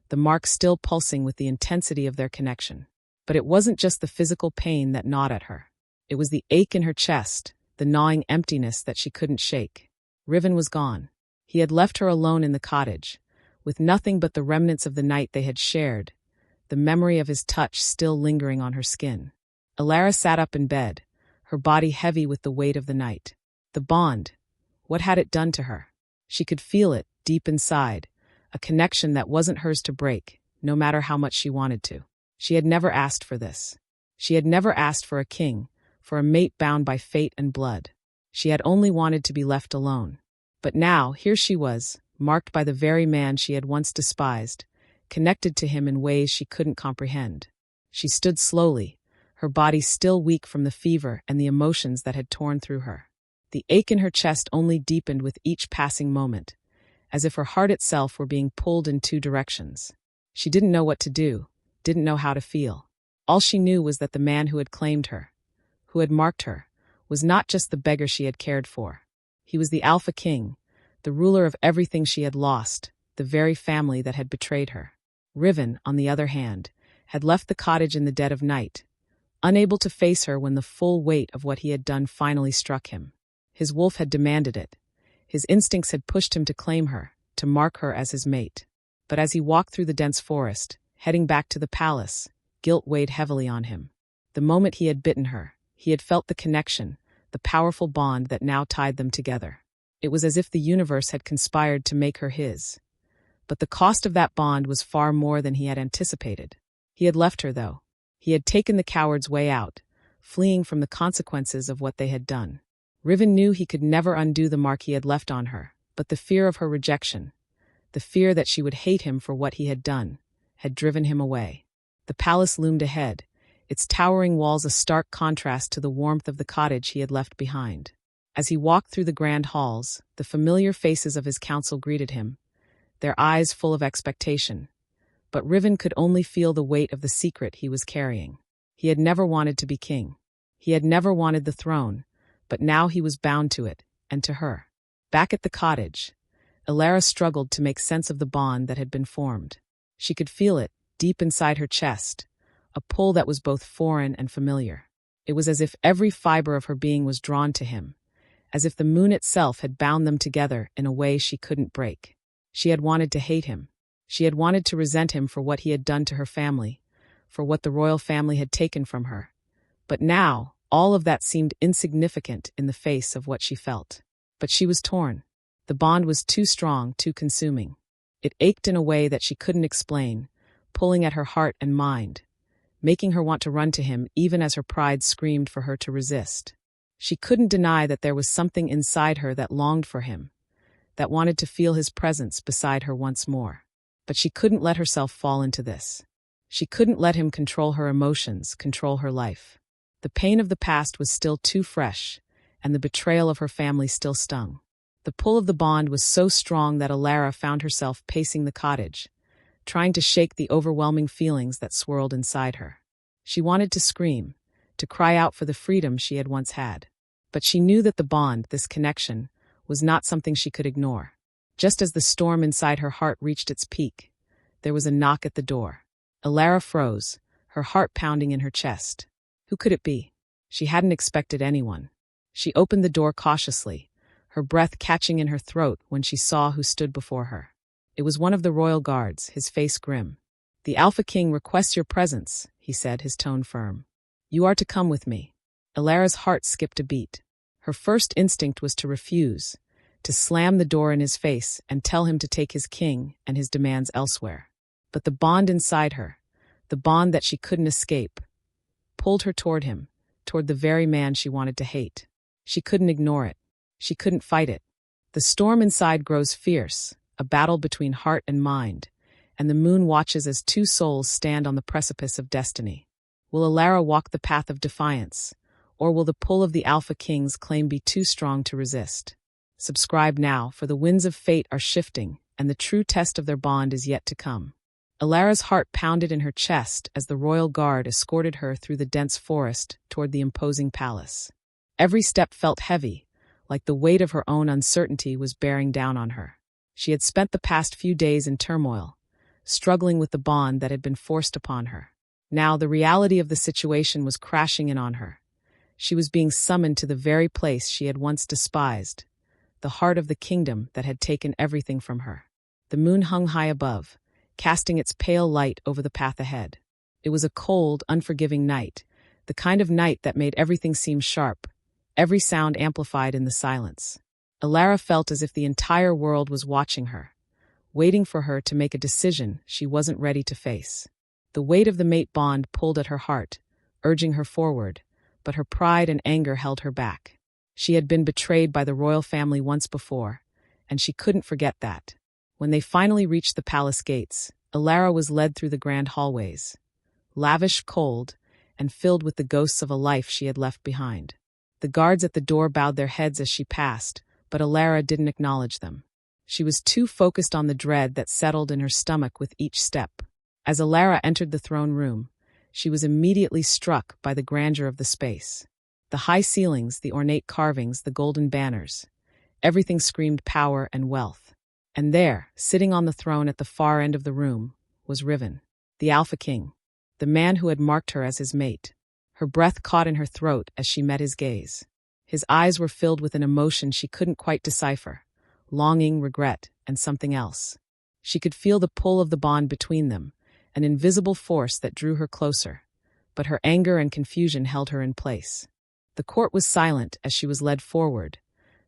the mark still pulsing with the intensity of their connection. But it wasn't just the physical pain that gnawed at her. It was the ache in her chest, the gnawing emptiness that she couldn't shake. Riven was gone. He had left her alone in the cottage, with nothing but the remnants of the night they had shared, the memory of his touch still lingering on her skin. Elara sat up in bed, her body heavy with the weight of the night. The bond, what had it done to her? She could feel it, deep inside, a connection that wasn't hers to break, no matter how much she wanted to. She had never asked for this. She had never asked for a king, for a mate bound by fate and blood. She had only wanted to be left alone. But now, here she was, marked by the very man she had once despised, connected to him in ways she couldn't comprehend. She stood slowly, her body still weak from the fever and the emotions that had torn through her. The ache in her chest only deepened with each passing moment, as if her heart itself were being pulled in two directions. She didn't know what to do, didn't know how to feel. All she knew was that the man who had claimed her, who had marked her, was not just the beggar she had cared for. He was the Alpha King, the ruler of everything she had lost, the very family that had betrayed her. Riven, on the other hand, had left the cottage in the dead of night, unable to face her when the full weight of what he had done finally struck him. His wolf had demanded it. His instincts had pushed him to claim her, to mark her as his mate. But as he walked through the dense forest, heading back to the palace, guilt weighed heavily on him. The moment he had bitten her, he had felt the connection, the powerful bond that now tied them together. It was as if the universe had conspired to make her his. But the cost of that bond was far more than he had anticipated. He had left her, though. He had taken the coward's way out, fleeing from the consequences of what they had done. Riven knew he could never undo the mark he had left on her, but the fear of her rejection, the fear that she would hate him for what he had done, had driven him away. The palace loomed ahead, its towering walls a stark contrast to the warmth of the cottage he had left behind. As he walked through the grand halls, the familiar faces of his council greeted him, their eyes full of expectation. But Riven could only feel the weight of the secret he was carrying. He had never wanted to be king. He had never wanted the throne, but now he was bound to it, and to her. Back at the cottage, Elara struggled to make sense of the bond that had been formed. She could feel it, deep inside her chest, a pull that was both foreign and familiar. It was as if every fiber of her being was drawn to him, as if the moon itself had bound them together in a way she couldn't break. She had wanted to hate him. She had wanted to resent him for what he had done to her family, for what the royal family had taken from her. But now, all of that seemed insignificant in the face of what she felt. But she was torn. The bond was too strong, too consuming. It ached in a way that she couldn't explain, pulling at her heart and mind, making her want to run to him even as her pride screamed for her to resist. She couldn't deny that there was something inside her that longed for him, that wanted to feel his presence beside her once more. But she couldn't let herself fall into this. She couldn't let him control her emotions, control her life. The pain of the past was still too fresh, and the betrayal of her family still stung. The pull of the bond was so strong that Elara found herself pacing the cottage, trying to shake the overwhelming feelings that swirled inside her. She wanted to scream, to cry out for the freedom she had once had. But she knew that the bond, this connection, was not something she could ignore. Just as the storm inside her heart reached its peak, there was a knock at the door. Elara froze, her heart pounding in her chest. Who could it be? She hadn't expected anyone. She opened the door cautiously, her breath catching in her throat when she saw who stood before her. It was one of the royal guards, his face grim. "The Alpha King requests your presence," he said, his tone firm. "You are to come with me." Elara's heart skipped a beat. Her first instinct was to refuse, to slam the door in his face and tell him to take his king and his demands elsewhere. But the bond inside her, the bond that she couldn't escape, pulled her toward him, toward the very man she wanted to hate. She couldn't ignore it. She couldn't fight it. The storm inside grows fierce, a battle between heart and mind, and the moon watches as two souls stand on the precipice of destiny. Will Elara walk the path of defiance, or will the pull of the Alpha King's claim be too strong to resist? Subscribe now, for the winds of fate are shifting, and the true test of their bond is yet to come. Elara's heart pounded in her chest as the royal guard escorted her through the dense forest toward the imposing palace. Every step felt heavy, like the weight of her own uncertainty was bearing down on her. She had spent the past few days in turmoil, struggling with the bond that had been forced upon her. Now the reality of the situation was crashing in on her. She was being summoned to the very place she had once despised, the heart of the kingdom that had taken everything from her. The moon hung high above, casting its pale light over the path ahead. It was a cold, unforgiving night, the kind of night that made everything seem sharp, every sound amplified in the silence. Elara felt as if the entire world was watching her, waiting for her to make a decision she wasn't ready to face. The weight of the mate bond pulled at her heart, urging her forward, but her pride and anger held her back. She had been betrayed by the royal family once before, and she couldn't forget that. When they finally reached the palace gates, Elara was led through the grand hallways, lavish, cold, and filled with the ghosts of a life she had left behind. The guards at the door bowed their heads as she passed, but Elara didn't acknowledge them. She was too focused on the dread that settled in her stomach with each step. As Elara entered the throne room, she was immediately struck by the grandeur of the space. The high ceilings, the ornate carvings, the golden banners. Everything screamed power and wealth. And there, sitting on the throne at the far end of the room, was Riven, the Alpha King, the man who had marked her as his mate. Her breath caught in her throat as she met his gaze. His eyes were filled with an emotion she couldn't quite decipher, longing, regret, and something else. She could feel the pull of the bond between them, an invisible force that drew her closer, but her anger and confusion held her in place. The court was silent as she was led forward,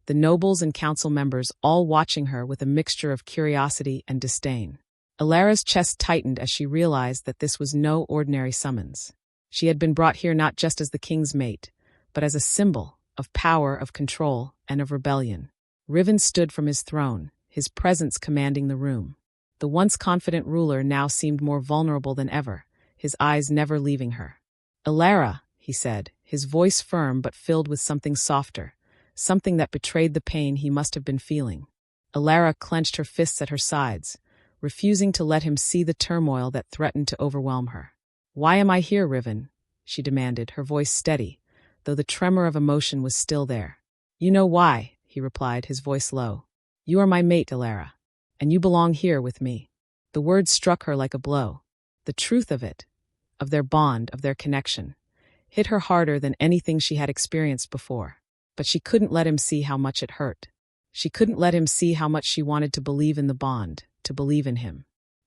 the nobles and council members all watching her with a mixture of curiosity and disdain. Elara's chest tightened as she realized that this was no ordinary summons. She had been brought here not just as the king's mate, but as a symbol of power, of control, and of rebellion. Riven stood from his throne, his presence commanding the room. The once confident ruler now seemed more vulnerable than ever, his eyes never leaving her. "Elara," he said, his voice firm but filled with something softer, something that betrayed the pain he must have been feeling. Elara clenched her fists at her sides, refusing to let him see the turmoil that threatened to overwhelm her. "Why am I here, Riven?" she demanded, her voice steady, though the tremor of emotion was still there. "You know why," he replied, his voice low. "You are my mate, Elara, and you belong here with me." The words struck her like a blow. The truth of it, of their bond, of their connection, hit her harder than anything she had experienced before. But she couldn't let him see how much it hurt. She couldn't let him see how much she wanted to believe in the bond, to believe in him.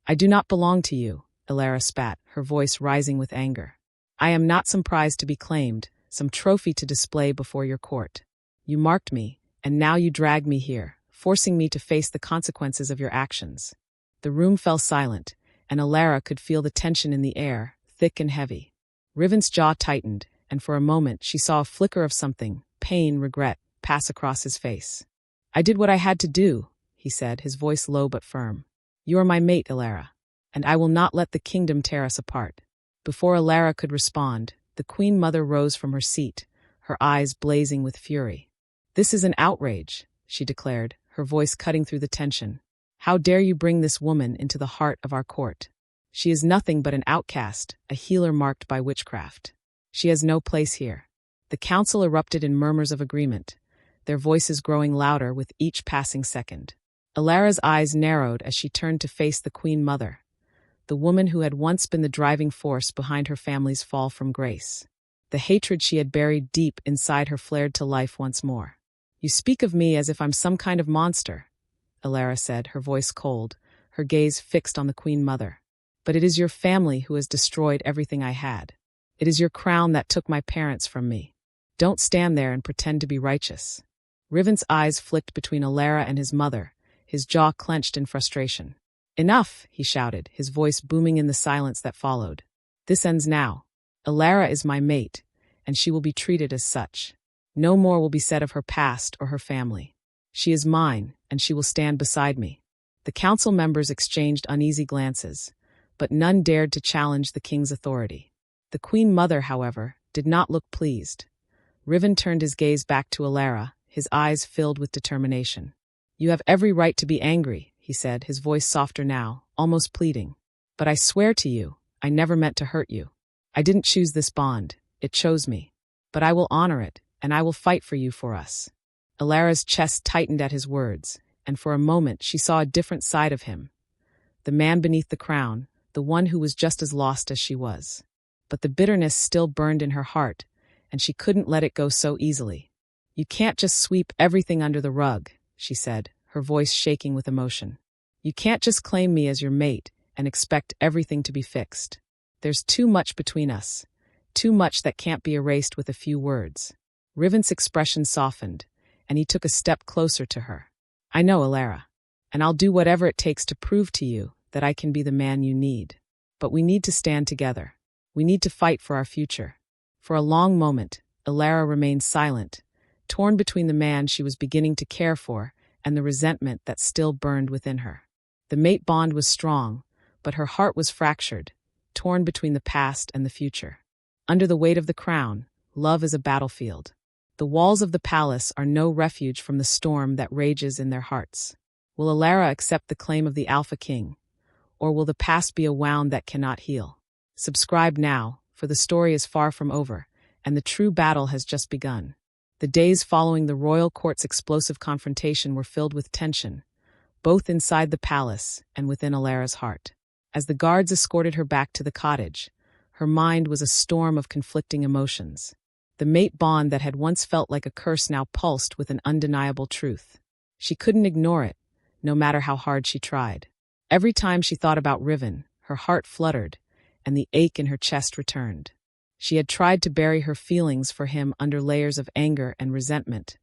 "I do not belong to you," Elara spat, her voice rising with anger. "I am not some prize to be claimed, some trophy to display before your court. You marked me, and now you drag me here, forcing me to face the consequences of your actions." The room fell silent, and Elara could feel the tension in the air, thick and heavy. Riven's jaw tightened, and for a moment she saw a flicker of something, pain, regret, pass across his face. "I did what I had to do," he said, his voice low but firm. "You are my mate, Elara, and I will not let the kingdom tear us apart." Before Elara could respond, the Queen Mother rose from her seat, her eyes blazing with fury. "This is an outrage," she declared, her voice cutting through the tension. "How dare you bring this woman into the heart of our court? She is nothing but an outcast, a healer marked by witchcraft. She has no place here." The council erupted in murmurs of agreement, their voices growing louder with each passing second. Elara's eyes narrowed as she turned to face the Queen Mother, the woman who had once been the driving force behind her family's fall from grace. The hatred she had buried deep inside her flared to life once more. "You speak of me as if I'm some kind of monster," Elara said, her voice cold, her gaze fixed on the Queen Mother. "But it is your family who has destroyed everything I had. It is your crown that took my parents from me. Don't stand there and pretend to be righteous." Riven's eyes flicked between Elara and his mother, his jaw clenched in frustration. "Enough," he shouted, his voice booming in the silence that followed. "This ends now. Elara is my mate, and she will be treated as such. No more will be said of her past or her family. She is mine, and she will stand beside me." The council members exchanged uneasy glances, but none dared to challenge the king's authority. The Queen Mother, however, did not look pleased. Riven turned his gaze back to Elara, his eyes filled with determination. "You have every right to be angry," he said, his voice softer now, almost pleading. "But I swear to you, I never meant to hurt you. I didn't choose this bond, it chose me. But I will honor it, and I will fight for you, for us." Elara's chest tightened at his words, and for a moment she saw a different side of him. The man beneath the crown, the one who was just as lost as she was. But the bitterness still burned in her heart, and she couldn't let it go so easily. "You can't just sweep everything under the rug," she said, her voice shaking with emotion. "You can't just claim me as your mate and expect everything to be fixed. There's too much between us, too much that can't be erased with a few words." Riven's expression softened, and he took a step closer to her. "I know, Elara, and I'll do whatever it takes to prove to you that I can be the man you need. But we need to stand together. We need to fight for our future." For a long moment, Elara remained silent, torn between the man she was beginning to care for and the resentment that still burned within her. The mate bond was strong, but her heart was fractured, torn between the past and the future. Under the weight of the crown, love is a battlefield. The walls of the palace are no refuge from the storm that rages in their hearts. Will Elara accept the claim of the Alpha King, or will the past be a wound that cannot heal? Subscribe now, for the story is far from over, and the true battle has just begun. The days following the royal court's explosive confrontation were filled with tension, both inside the palace and within Elara's heart. As the guards escorted her back to the cottage, her mind was a storm of conflicting emotions. The mate bond that had once felt like a curse now pulsed with an undeniable truth. She couldn't ignore it, no matter how hard she tried. Every time she thought about Riven, her heart fluttered, and the ache in her chest returned. She had tried to bury her feelings for him under layers of anger and resentment,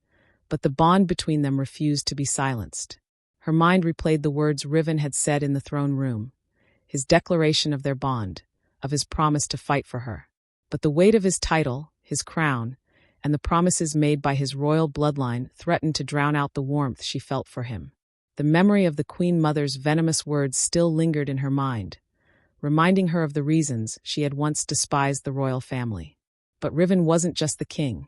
but the bond between them refused to be silenced. Her mind replayed the words Riven had said in the throne room, his declaration of their bond, of his promise to fight for her. But the weight of his title, his crown, and the promises made by his royal bloodline threatened to drown out the warmth she felt for him. The memory of the Queen Mother's venomous words still lingered in her mind, reminding her of the reasons she had once despised the royal family. But Riven wasn't just the king.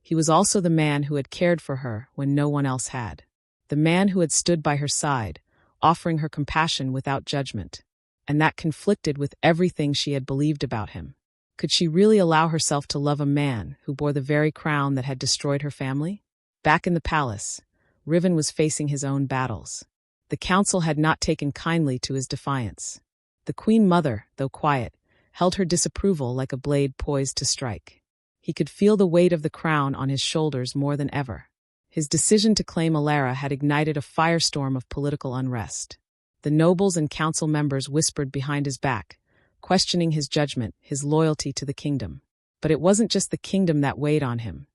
He was also the man who had cared for her when no one else had. The man who had stood by her side, offering her compassion without judgment. And that conflicted with everything she had believed about him. Could she really allow herself to love a man who bore the very crown that had destroyed her family? Back in the palace, Riven was facing his own battles. The council had not taken kindly to his defiance. The Queen Mother, though quiet, held her disapproval like a blade poised to strike. He could feel the weight of the crown on his shoulders more than ever. His decision to claim Elara had ignited a firestorm of political unrest. The nobles and council members whispered behind his back, questioning his judgment, his loyalty to the kingdom. But it wasn't just the kingdom that weighed on him.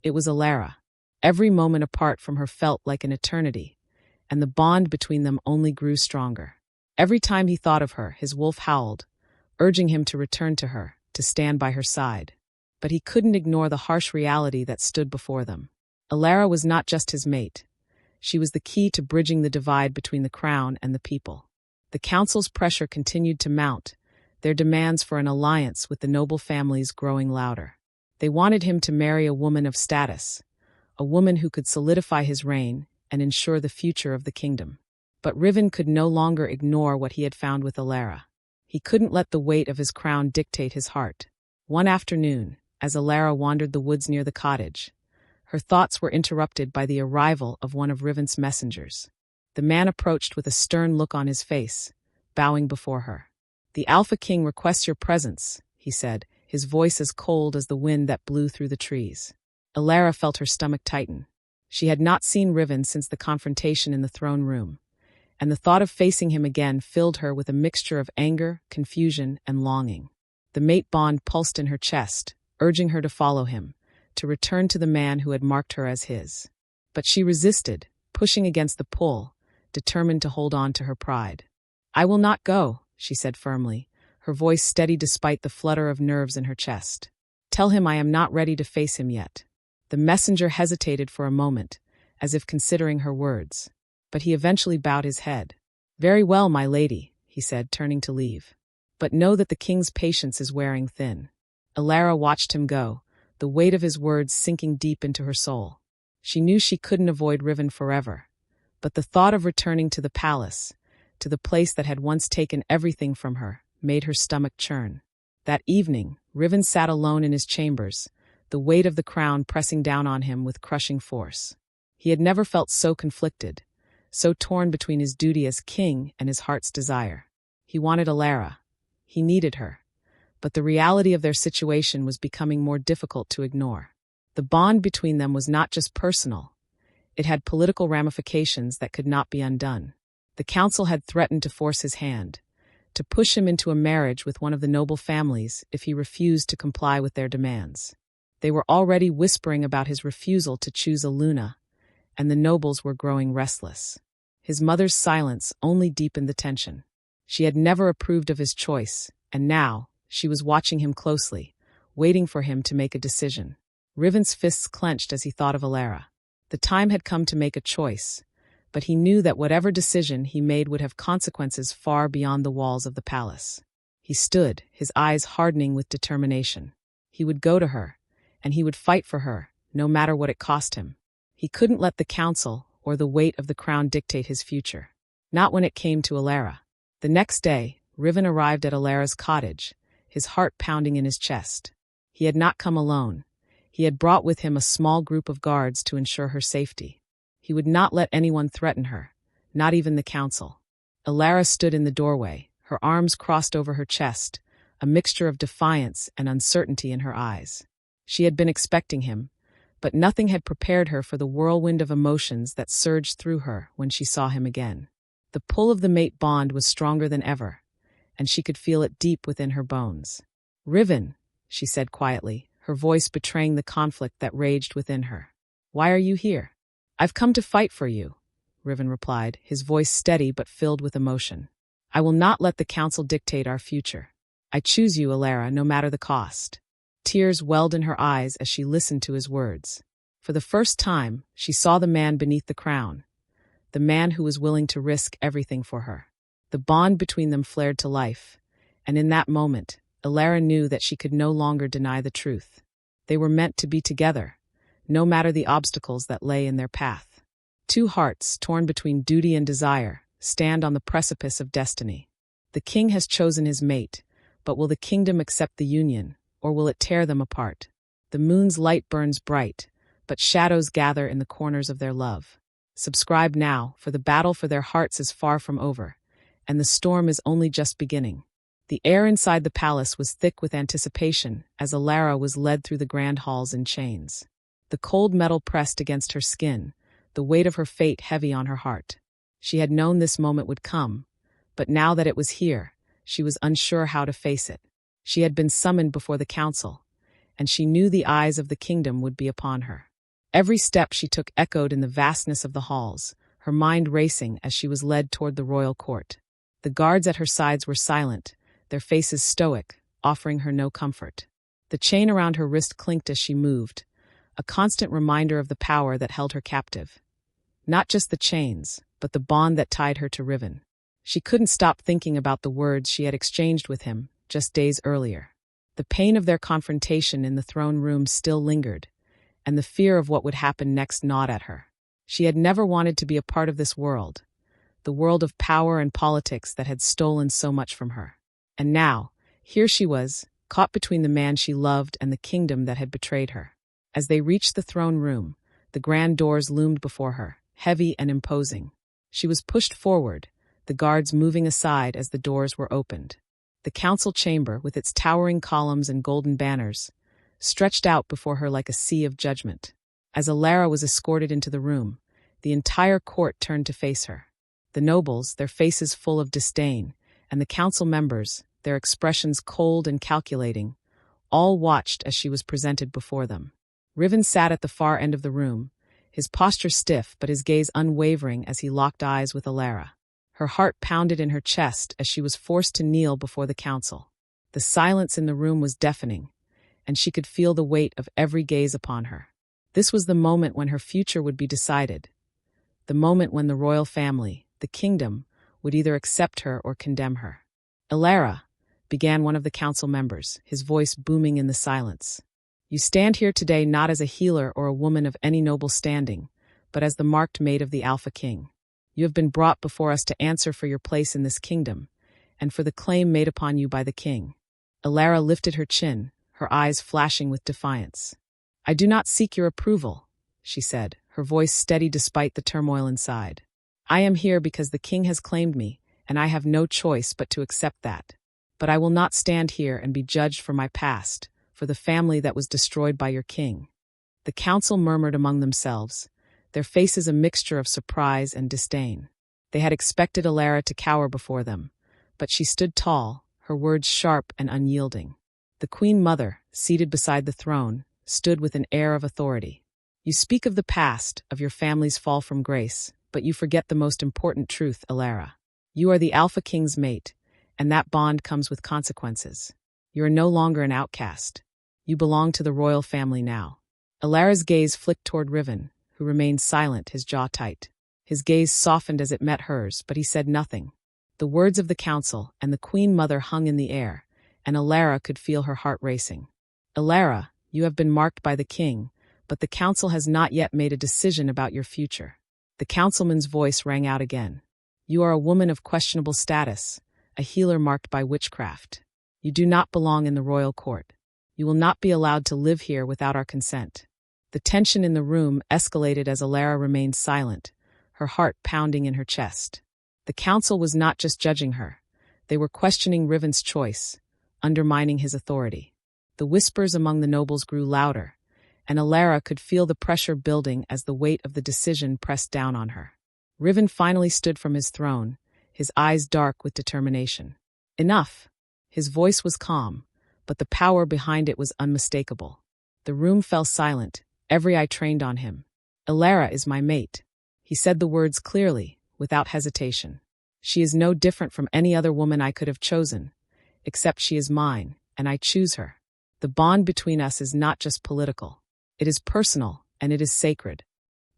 It was Elara. Every moment apart from her felt like an eternity, and the bond between them only grew stronger. Every time he thought of her, his wolf howled, urging him to return to her, to stand by her side. But he couldn't ignore the harsh reality that stood before them. Elara was not just his mate. She was the key to bridging the divide between the crown and the people. The council's pressure continued to mount, their demands for an alliance with the noble families growing louder. They wanted him to marry a woman of status, a woman who could solidify his reign and ensure the future of the kingdom. But Riven could no longer ignore what he had found with Elara. He couldn't let the weight of his crown dictate his heart. One afternoon, as Elara wandered the woods near the cottage, her thoughts were interrupted by the arrival of one of Riven's messengers. The man approached with a stern look on his face, bowing before her. "The Alpha King requests your presence," he said, his voice as cold as the wind that blew through the trees. Elara felt her stomach tighten. She had not seen Riven since the confrontation in the throne room, and the thought of facing him again filled her with a mixture of anger, confusion, and longing. The mate bond pulsed in her chest, urging her to follow him, to return to the man who had marked her as his. But she resisted, pushing against the pull, determined to hold on to her pride. "I will not go," she said firmly, her voice steady despite the flutter of nerves in her chest. "Tell him I am not ready to face him yet." The messenger hesitated for a moment, as if considering her words, but he eventually bowed his head. "Very well, my lady," he said, turning to leave. "But know that the king's patience is wearing thin." Elara watched him go, the weight of his words sinking deep into her soul. She knew she couldn't avoid Riven forever, but the thought of returning to the palace, to the place that had once taken everything from her, made her stomach churn. That evening, Riven sat alone in his chambers, the weight of the crown pressing down on him with crushing force. He had never felt so conflicted, so torn between his duty as king and his heart's desire. He wanted Elara. He needed her. But the reality of their situation was becoming more difficult to ignore. The bond between them was not just personal. It had political ramifications that could not be undone. The council had threatened to force his hand, to push him into a marriage with one of the noble families if he refused to comply with their demands. They were already whispering about his refusal to choose a Luna, and the nobles were growing restless. His mother's silence only deepened the tension. She had never approved of his choice, and now she was watching him closely, waiting for him to make a decision. Riven's fists clenched as he thought of Elara. The time had come to make a choice, but he knew that whatever decision he made would have consequences far beyond the walls of the palace. He stood, his eyes hardening with determination. He would go to her, and he would fight for her, no matter what it cost him. He couldn't let the council or the weight of the crown dictate his future. Not when it came to Elara. The next day, Riven arrived at Elara's cottage, his heart pounding in his chest. He had not come alone. He had brought with him a small group of guards to ensure her safety. He would not let anyone threaten her, not even the council. Elara stood in the doorway, her arms crossed over her chest, a mixture of defiance and uncertainty in her eyes. She had been expecting him, but nothing had prepared her for the whirlwind of emotions that surged through her when she saw him again. The pull of the mate bond was stronger than ever, and she could feel it deep within her bones. "Riven," she said quietly, her voice betraying the conflict that raged within her. "Why are you here?" "I've come to fight for you," Riven replied, his voice steady but filled with emotion. "I will not let the council dictate our future. I choose you, Elara, no matter the cost." Tears welled in her eyes as she listened to his words. For the first time, she saw the man beneath the crown, the man who was willing to risk everything for her. The bond between them flared to life, and in that moment, Elara knew that she could no longer deny the truth. They were meant to be together, no matter the obstacles that lay in their path. Two hearts, torn between duty and desire, stand on the precipice of destiny. The king has chosen his mate, but will the kingdom accept the union, or will it tear them apart? The moon's light burns bright, but shadows gather in the corners of their love. Subscribe now, for the battle for their hearts is far from over, and the storm is only just beginning. The air inside the palace was thick with anticipation as Elara was led through the grand halls in chains. The cold metal pressed against her skin, the weight of her fate heavy on her heart. She had known this moment would come, but now that it was here, she was unsure how to face it. She had been summoned before the council, and she knew the eyes of the kingdom would be upon her. Every step she took echoed in the vastness of the halls, her mind racing as she was led toward the royal court. The guards at her sides were silent, their faces stoic, offering her no comfort. The chain around her wrist clinked as she moved, a constant reminder of the power that held her captive. Not just the chains, but the bond that tied her to Riven. She couldn't stop thinking about the words she had exchanged with him just days earlier. The pain of their confrontation in the throne room still lingered, and the fear of what would happen next gnawed at her. She had never wanted to be a part of this world, the world of power and politics that had stolen so much from her. And now, here she was, caught between the man she loved and the kingdom that had betrayed her. As they reached the throne room, the grand doors loomed before her, heavy and imposing. She was pushed forward, the guards moving aside as the doors were opened. The council chamber, with its towering columns and golden banners, stretched out before her like a sea of judgment. As Elara was escorted into the room, the entire court turned to face her. The nobles, their faces full of disdain, and the council members, their expressions cold and calculating, all watched as she was presented before them. Riven sat at the far end of the room, his posture stiff but his gaze unwavering as he locked eyes with Elara. Her heart pounded in her chest as she was forced to kneel before the council. The silence in the room was deafening, and she could feel the weight of every gaze upon her. This was the moment when her future would be decided, the moment when the royal family, the kingdom, would either accept her or condemn her. "Elara," began one of the council members, his voice booming in the silence. "You stand here today not as a healer or a woman of any noble standing, but as the marked mate of the Alpha King. You have been brought before us to answer for your place in this kingdom, and for the claim made upon you by the king." Elara lifted her chin, her eyes flashing with defiance. "I do not seek your approval," she said, her voice steady despite the turmoil inside. "I am here because the king has claimed me, and I have no choice but to accept that. But I will not stand here and be judged for my past, for the family that was destroyed by your king." The council murmured among themselves, their faces a mixture of surprise and disdain. They had expected Elara to cower before them, but she stood tall, her words sharp and unyielding. The Queen Mother, seated beside the throne, stood with an air of authority. "You speak of the past, of your family's fall from grace, but you forget the most important truth, Elara. You are the Alpha King's mate, and that bond comes with consequences. You are no longer an outcast. You belong to the royal family now." Elara's gaze flicked toward Riven, who remained silent, his jaw tight. His gaze softened as it met hers, but he said nothing. The words of the council and the Queen Mother hung in the air, and Elara could feel her heart racing. "Elara, you have been marked by the king, but the council has not yet made a decision about your future." The councilman's voice rang out again. "You are a woman of questionable status, a healer marked by witchcraft. You do not belong in the royal court. You will not be allowed to live here without our consent." The tension in the room escalated as Elara remained silent, her heart pounding in her chest. The council was not just judging her. They were questioning Riven's choice, undermining his authority. The whispers among the nobles grew louder, and Elara could feel the pressure building as the weight of the decision pressed down on her. Riven finally stood from his throne, his eyes dark with determination. Enough! His voice was calm, but the power behind it was unmistakable. The room fell silent, every eye trained on him. Elara is my mate. He said the words clearly, without hesitation. She is no different from any other woman I could have chosen, except she is mine, and I choose her. The bond between us is not just political. It is personal, and it is sacred.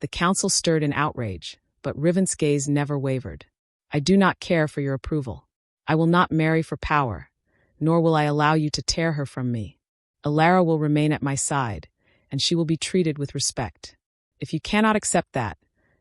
The council stirred in outrage, but Riven's gaze never wavered. I do not care for your approval. I will not marry for power, nor will I allow you to tear her from me. Elara will remain at my side, and she will be treated with respect. If you cannot accept that,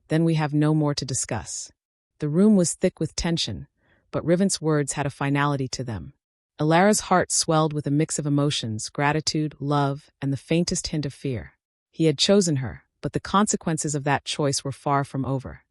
then we have no more to discuss. The room was thick with tension, but Riven's words had a finality to them. Elara's heart swelled with a mix of emotions, gratitude, love, and the faintest hint of fear. He had chosen her, but the consequences of that choice were far from over.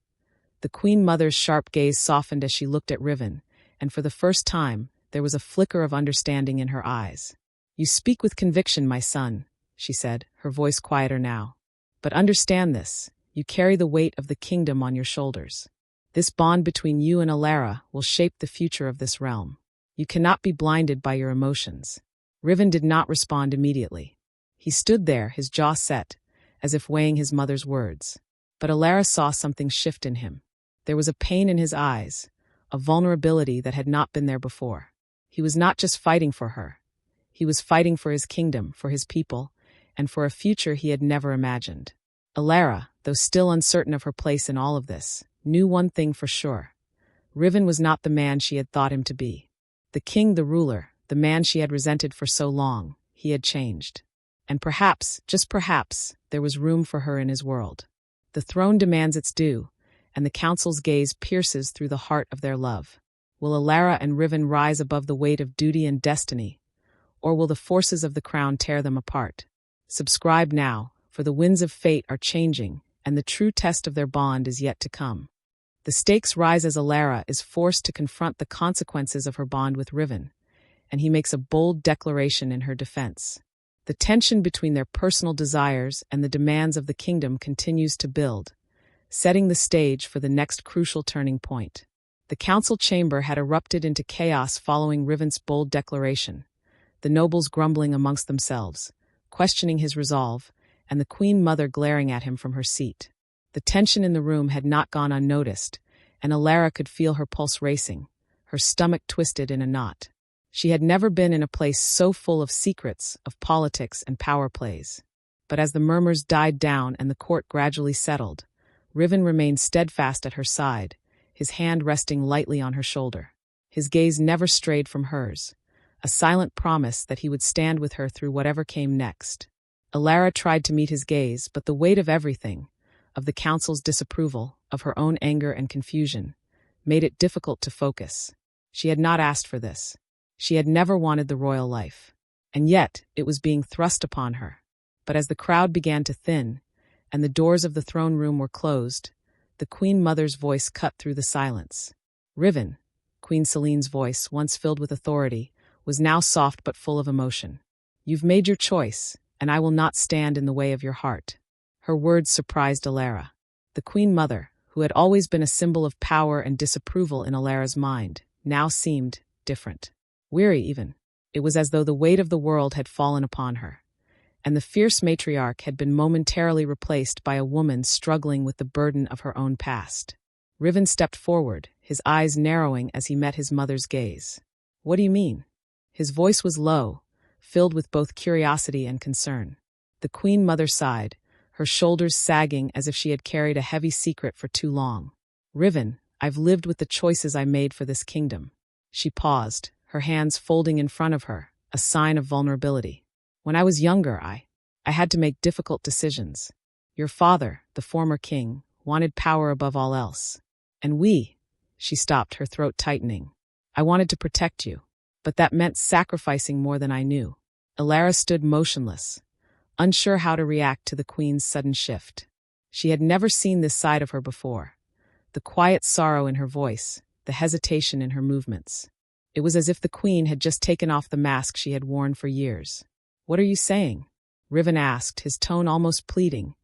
The Queen Mother's sharp gaze softened as she looked at Riven, and for the first time, there was a flicker of understanding in her eyes. You speak with conviction, my son, she said, her voice quieter now. But understand this, you carry the weight of the kingdom on your shoulders. This bond between you and Elara will shape the future of this realm. You cannot be blinded by your emotions. Riven did not respond immediately. He stood there, his jaw set, as if weighing his mother's words. But Elara saw something shift in him. There was a pain in his eyes, a vulnerability that had not been there before. He was not just fighting for her. He was fighting for his kingdom, for his people, and for a future he had never imagined. Elara, though still uncertain of her place in all of this, knew one thing for sure. Riven was not the man she had thought him to be. The king, the ruler, the man she had resented for so long, he had changed. And perhaps, just perhaps, there was room for her in his world. The throne demands its due, and the council's gaze pierces through the heart of their love. Will Elara and Riven rise above the weight of duty and destiny, or will the forces of the crown tear them apart? Subscribe now, for the winds of fate are changing, and the true test of their bond is yet to come. The stakes rise as Elara is forced to confront the consequences of her bond with Riven, and he makes a bold declaration in her defense. The tension between their personal desires and the demands of the kingdom continues to build, setting the stage for the next crucial turning point. The council chamber had erupted into chaos following Riven's bold declaration, the nobles grumbling amongst themselves, questioning his resolve, and the Queen Mother glaring at him from her seat. The tension in the room had not gone unnoticed, and Elara could feel her pulse racing, her stomach twisted in a knot. She had never been in a place so full of secrets, of politics and power plays. But as the murmurs died down and the court gradually settled, Riven remained steadfast at her side, his hand resting lightly on her shoulder. His gaze never strayed from hers, a silent promise that he would stand with her through whatever came next. Elara tried to meet his gaze, but the weight of everything, of the council's disapproval, of her own anger and confusion, made it difficult to focus. She had not asked for this. She had never wanted the royal life. And yet, it was being thrust upon her. But as the crowd began to thin, and the doors of the throne room were closed, the Queen Mother's voice cut through the silence. Riven, Queen Celine's voice, once filled with authority, was now soft but full of emotion. You've made your choice, and I will not stand in the way of your heart. Her words surprised Elara. The Queen Mother, who had always been a symbol of power and disapproval in Elara's mind, now seemed different. Weary even. It was as though the weight of the world had fallen upon her, and the fierce matriarch had been momentarily replaced by a woman struggling with the burden of her own past. Riven stepped forward, his eyes narrowing as he met his mother's gaze. What do you mean? His voice was low, filled with both curiosity and concern. The Queen Mother sighed, her shoulders sagging as if she had carried a heavy secret for too long. Riven, I've lived with the choices I made for this kingdom. She paused, her hands folding in front of her, a sign of vulnerability. When I was younger, I had to make difficult decisions. Your father, the former king, wanted power above all else. And she stopped, her throat tightening. I wanted to protect you, but that meant sacrificing more than I knew. Elara stood motionless, unsure how to react to the queen's sudden shift. She had never seen this side of her before, the quiet sorrow in her voice, the hesitation in her movements. It was as if the queen had just taken off the mask she had worn for years. "What are you saying?" Riven asked, his tone almost pleading,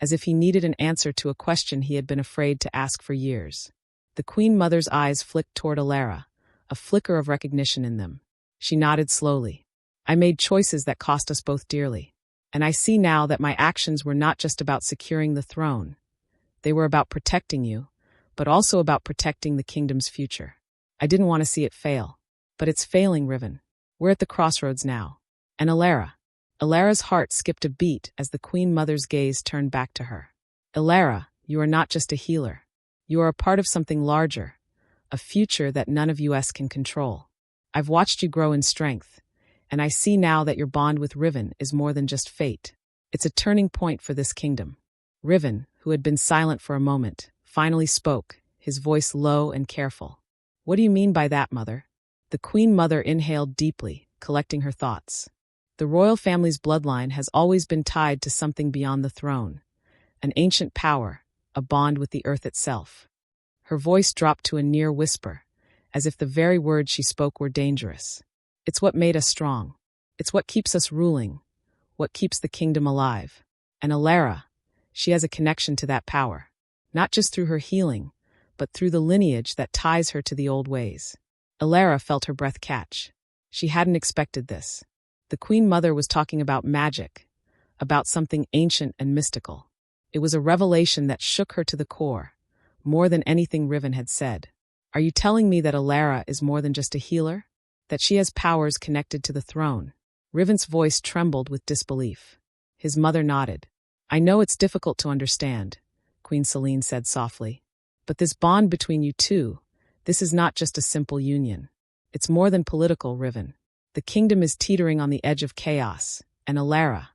as if he needed an answer to a question he had been afraid to ask for years. The Queen Mother's eyes flicked toward Elara, a flicker of recognition in them. She nodded slowly. "I made choices that cost us both dearly. And I see now that my actions were not just about securing the throne. They were about protecting you, but also about protecting the kingdom's future. I didn't want to see it fail. But it's failing, Riven. We're at the crossroads now. And Elara's heart skipped a beat as the Queen Mother's gaze turned back to her. "Elara, you are not just a healer. You are a part of something larger, a future that none of us can control. I've watched you grow in strength, and I see now that your bond with Riven is more than just fate. It's a turning point for this kingdom." Riven, who had been silent for a moment, finally spoke, his voice low and careful. "What do you mean by that, Mother?" The Queen Mother inhaled deeply, collecting her thoughts. "The royal family's bloodline has always been tied to something beyond the throne, an ancient power, a bond with the earth itself." Her voice dropped to a near whisper, as if the very words she spoke were dangerous. "It's what made us strong. It's what keeps us ruling, what keeps the kingdom alive. And Elara, she has a connection to that power, not just through her healing, but through the lineage that ties her to the old ways." Elara felt her breath catch. She hadn't expected this. The Queen Mother was talking about magic, about something ancient and mystical. It was a revelation that shook her to the core, more than anything Riven had said. "Are you telling me that Elara is more than just a healer? That she has powers connected to the throne?" Riven's voice trembled with disbelief. His mother nodded. "I know it's difficult to understand," Queen Selene said softly. "But this bond between you two, this is not just a simple union. It's more than political, Riven. The kingdom is teetering on the edge of chaos, and Elara—"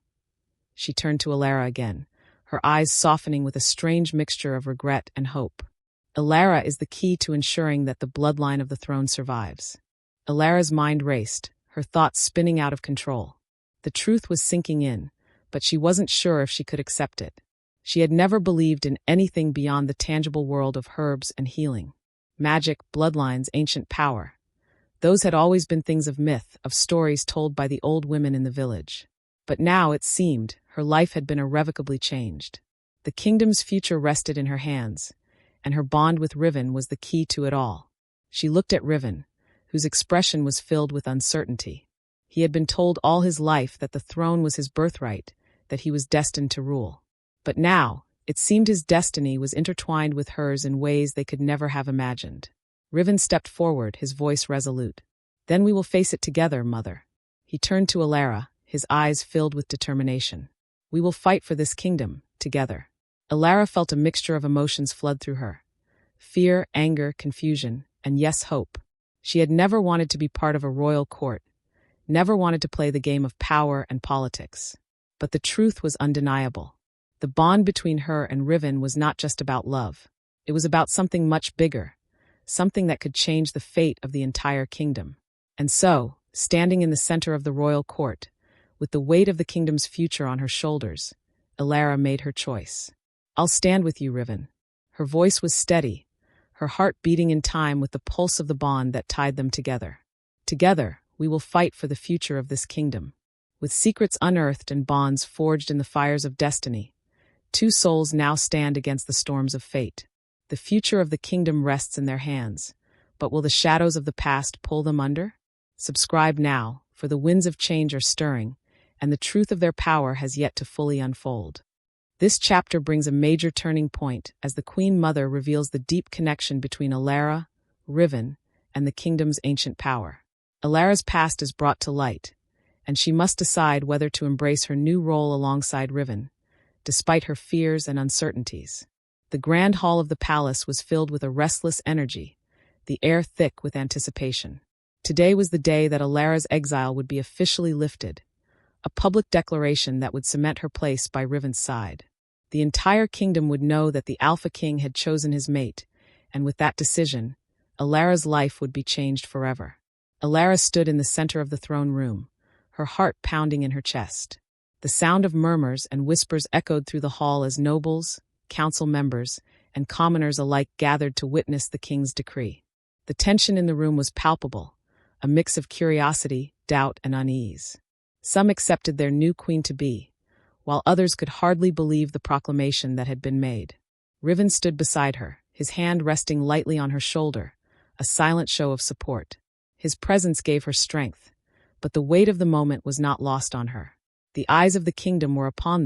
She turned to Elara again, her eyes softening with a strange mixture of regret and hope. "Elara is the key to ensuring that the bloodline of the throne survives." Elara's mind raced, her thoughts spinning out of control. The truth was sinking in, but she wasn't sure if she could accept it. She had never believed in anything beyond the tangible world of herbs and healing. Magic, bloodlines, ancient power. Those had always been things of myth, of stories told by the old women in the village. But now, it seemed, her life had been irrevocably changed. The kingdom's future rested in her hands, and her bond with Riven was the key to it all. She looked at Riven, whose expression was filled with uncertainty. He had been told all his life that the throne was his birthright, that he was destined to rule. But now, it seemed his destiny was intertwined with hers in ways they could never have imagined. Riven stepped forward, his voice resolute. "Then we will face it together, Mother." He turned to Elara, his eyes filled with determination. "We will fight for this kingdom, together." Elara felt a mixture of emotions flood through her. Fear, anger, confusion, and yes, hope. She had never wanted to be part of a royal court, never wanted to play the game of power and politics. But the truth was undeniable. The bond between her and Riven was not just about love. It was about something much bigger, something that could change the fate of the entire kingdom. And so, standing in the center of the royal court, with the weight of the kingdom's future on her shoulders, Elara made her choice. "I'll stand with you, Riven." Her voice was steady, her heart beating in time with the pulse of the bond that tied them together. "Together, we will fight for the future of this kingdom." With secrets unearthed and bonds forged in the fires of destiny, two souls now stand against the storms of fate. The future of the kingdom rests in their hands, but will the shadows of the past pull them under? Subscribe now, for the winds of change are stirring, and the truth of their power has yet to fully unfold. This chapter brings a major turning point as the Queen Mother reveals the deep connection between Elara, Riven, and the kingdom's ancient power. Elara's past is brought to light, and she must decide whether to embrace her new role alongside Riven, despite her fears and uncertainties. The grand hall of the palace was filled with a restless energy, the air thick with anticipation. Today was the day that Elara's exile would be officially lifted, a public declaration that would cement her place by Riven's side. The entire kingdom would know that the Alpha King had chosen his mate, and with that decision, Elara's life would be changed forever. Elara stood in the center of the throne room, her heart pounding in her chest. The sound of murmurs and whispers echoed through the hall as nobles, council members, and commoners alike gathered to witness the king's decree. The tension in the room was palpable, a mix of curiosity, doubt, and unease. Some accepted their new queen-to-be, while others could hardly believe the proclamation that had been made. Riven stood beside her, his hand resting lightly on her shoulder, a silent show of support. His presence gave her strength, but the weight of the moment was not lost on her. The eyes of the kingdom were upon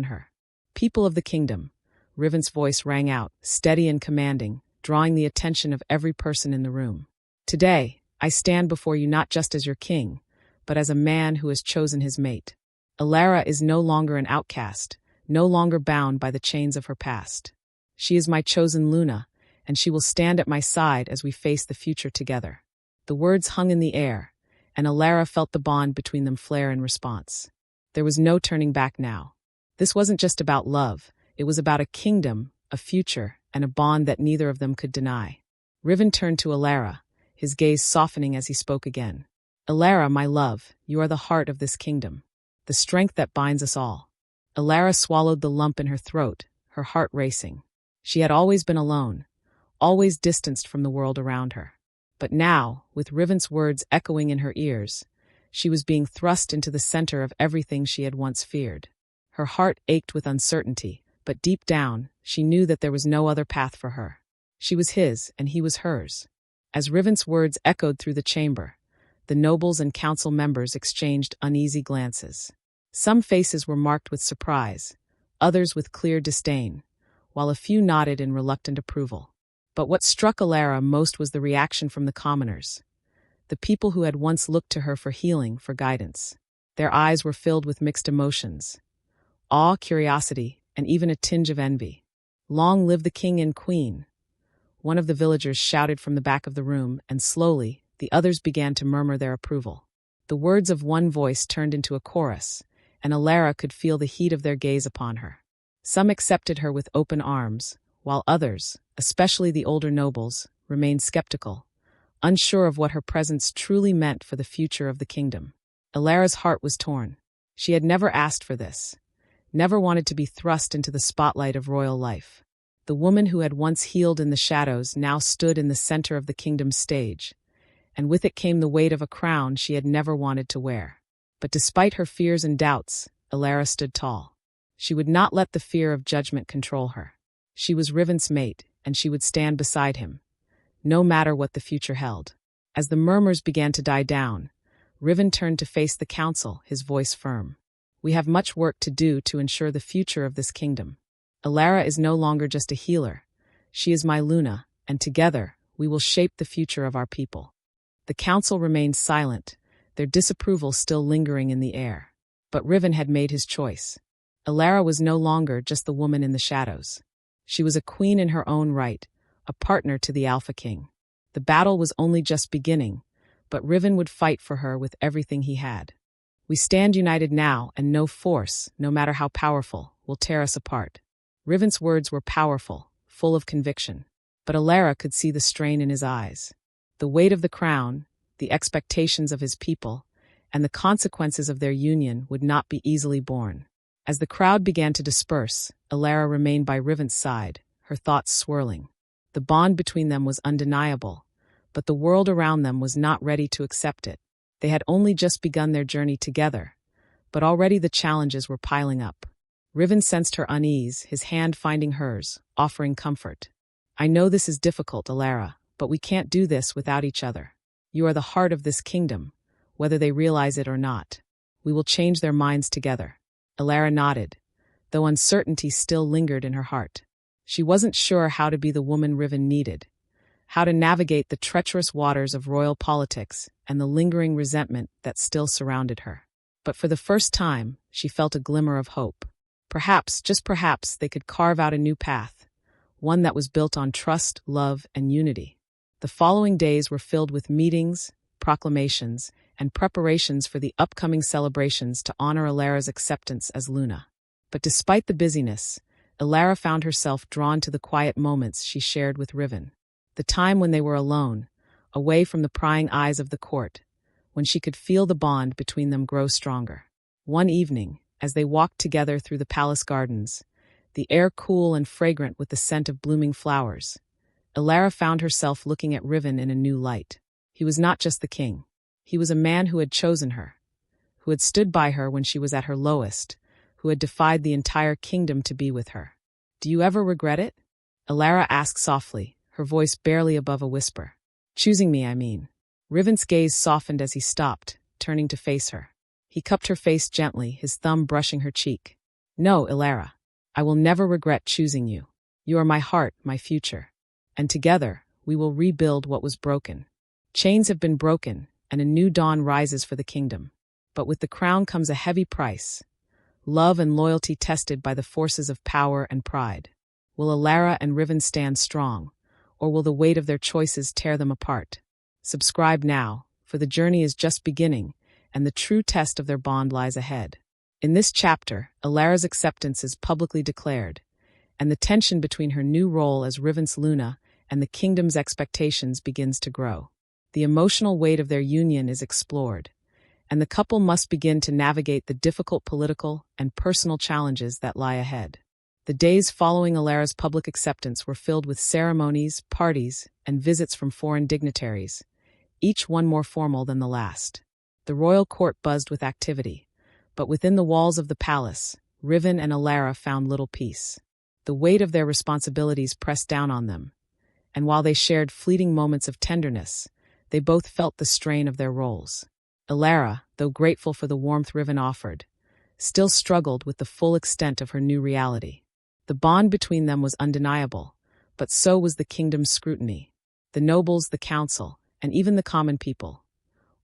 her. People of the kingdom, Riven's voice rang out, steady and commanding, drawing the attention of every person in the room. Today, I stand before you not just as your king, but as a man who has chosen his mate. Elara is no longer an outcast, no longer bound by the chains of her past. She is my chosen Luna, and she will stand at my side as we face the future together. The words hung in the air, and Elara felt the bond between them flare in response. There was no turning back now. This wasn't just about love, it was about a kingdom, a future, and a bond that neither of them could deny. Riven turned to Elara, his gaze softening as he spoke again. Elara, my love, you are the heart of this kingdom, the strength that binds us all. Elara swallowed the lump in her throat, her heart racing. She had always been alone, always distanced from the world around her. But now, with Riven's words echoing in her ears, she was being thrust into the center of everything she had once feared. Her heart ached with uncertainty, but deep down, she knew that there was no other path for her. She was his, and he was hers. As Riven's words echoed through the chamber, the nobles and council members exchanged uneasy glances. Some faces were marked with surprise, others with clear disdain, while a few nodded in reluctant approval. But what struck Elara most was the reaction from the commoners, the people who had once looked to her for healing, for guidance. Their eyes were filled with mixed emotions: awe, curiosity, and even a tinge of envy. "Long live the king and queen!" one of the villagers shouted from the back of the room, and slowly, the others began to murmur their approval. The words of one voice turned into a chorus, and Elara could feel the heat of their gaze upon her. Some accepted her with open arms, while others, especially the older nobles, remained skeptical, unsure of what her presence truly meant for the future of the kingdom. Elara's heart was torn. She had never asked for this, never wanted to be thrust into the spotlight of royal life. The woman who had once healed in the shadows now stood in the center of the kingdom's stage, and with it came the weight of a crown she had never wanted to wear. But despite her fears and doubts, Elara stood tall. She would not let the fear of judgment control her. She was Riven's mate, and she would stand beside him, no matter what the future held. As the murmurs began to die down, Riven turned to face the council, his voice firm. "We have much work to do to ensure the future of this kingdom. Elara is no longer just a healer. She is my Luna, and together, we will shape the future of our people." The council remained silent, their disapproval still lingering in the air. But Riven had made his choice. Elara was no longer just the woman in the shadows. She was a queen in her own right, a partner to the Alpha King. The battle was only just beginning, but Riven would fight for her with everything he had. "We stand united now, and no force, no matter how powerful, will tear us apart." Riven's words were powerful, full of conviction, but Elara could see the strain in his eyes. The weight of the crown, the expectations of his people, and the consequences of their union would not be easily borne. As the crowd began to disperse, Elara remained by Riven's side, her thoughts swirling. The bond between them was undeniable, but the world around them was not ready to accept it. They had only just begun their journey together, but already the challenges were piling up. Riven sensed her unease, his hand finding hers, offering comfort. "I know this is difficult, Elara, but we can't do this without each other. You are the heart of this kingdom, whether they realize it or not. We will change their minds together." Elara nodded, though uncertainty still lingered in her heart. She wasn't sure how to be the woman Riven needed, how to navigate the treacherous waters of royal politics and the lingering resentment that still surrounded her. But for the first time, she felt a glimmer of hope. Perhaps, just perhaps, they could carve out a new path, one that was built on trust, love, and unity. The following days were filled with meetings, proclamations, and preparations for the upcoming celebrations to honor Elara's acceptance as Luna. But despite the busyness, Elara found herself drawn to the quiet moments she shared with Riven. The time when they were alone, away from the prying eyes of the court, when she could feel the bond between them grow stronger. One evening, as they walked together through the palace gardens, the air cool and fragrant with the scent of blooming flowers. Elara found herself looking at Riven in a new light. He was not just the king. He was a man who had chosen her, who had stood by her when she was at her lowest, who had defied the entire kingdom to be with her. "Do you ever regret it?" Elara asked softly, her voice barely above a whisper. "Choosing me, I mean." Riven's gaze softened as he stopped, turning to face her. He cupped her face gently, his thumb brushing her cheek. "No, Elara. I will never regret choosing you. You are my heart, my future. And together, we will rebuild what was broken. Chains have been broken, and a new dawn rises for the kingdom. But with the crown comes a heavy price. Love and loyalty tested by the forces of power and pride. Will Elara and Riven stand strong, or will the weight of their choices tear them apart? Subscribe now, for the journey is just beginning, and the true test of their bond lies ahead. In this chapter, Elara's acceptance is publicly declared, and the tension between her new role as Riven's Luna and the kingdom's expectations begins to grow. The emotional weight of their union is explored, and the couple must begin to navigate the difficult political and personal challenges that lie ahead. The days following Elara's public acceptance were filled with ceremonies, parties, and visits from foreign dignitaries, each one more formal than the last. The royal court buzzed with activity, but within the walls of the palace, Riven and Elara found little peace. The weight of their responsibilities pressed down on them, and while they shared fleeting moments of tenderness, they both felt the strain of their roles. Elara, though grateful for the warmth Riven offered, still struggled with the full extent of her new reality. The bond between them was undeniable, but so was the kingdom's scrutiny. The nobles, the council, and even the common people.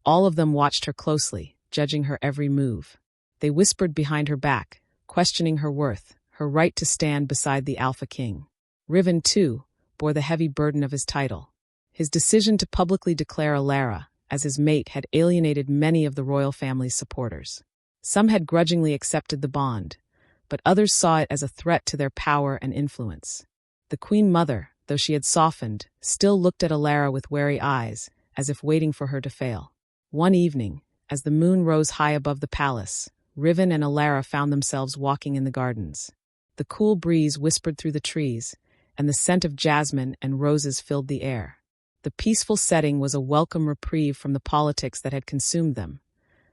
All of them watched her closely, judging her every move. They whispered behind her back, questioning her worth, her right to stand beside the Alpha King. Riven, too, bore the heavy burden of his title. His decision to publicly declare Elara as his mate had alienated many of the royal family's supporters. Some had grudgingly accepted the bond, but others saw it as a threat to their power and influence. The Queen Mother, though she had softened, still looked at Elara with wary eyes, as if waiting for her to fail. One evening, as the moon rose high above the palace, Riven and Elara found themselves walking in the gardens. The cool breeze whispered through the trees, and the scent of jasmine and roses filled the air. The peaceful setting was a welcome reprieve from the politics that had consumed them.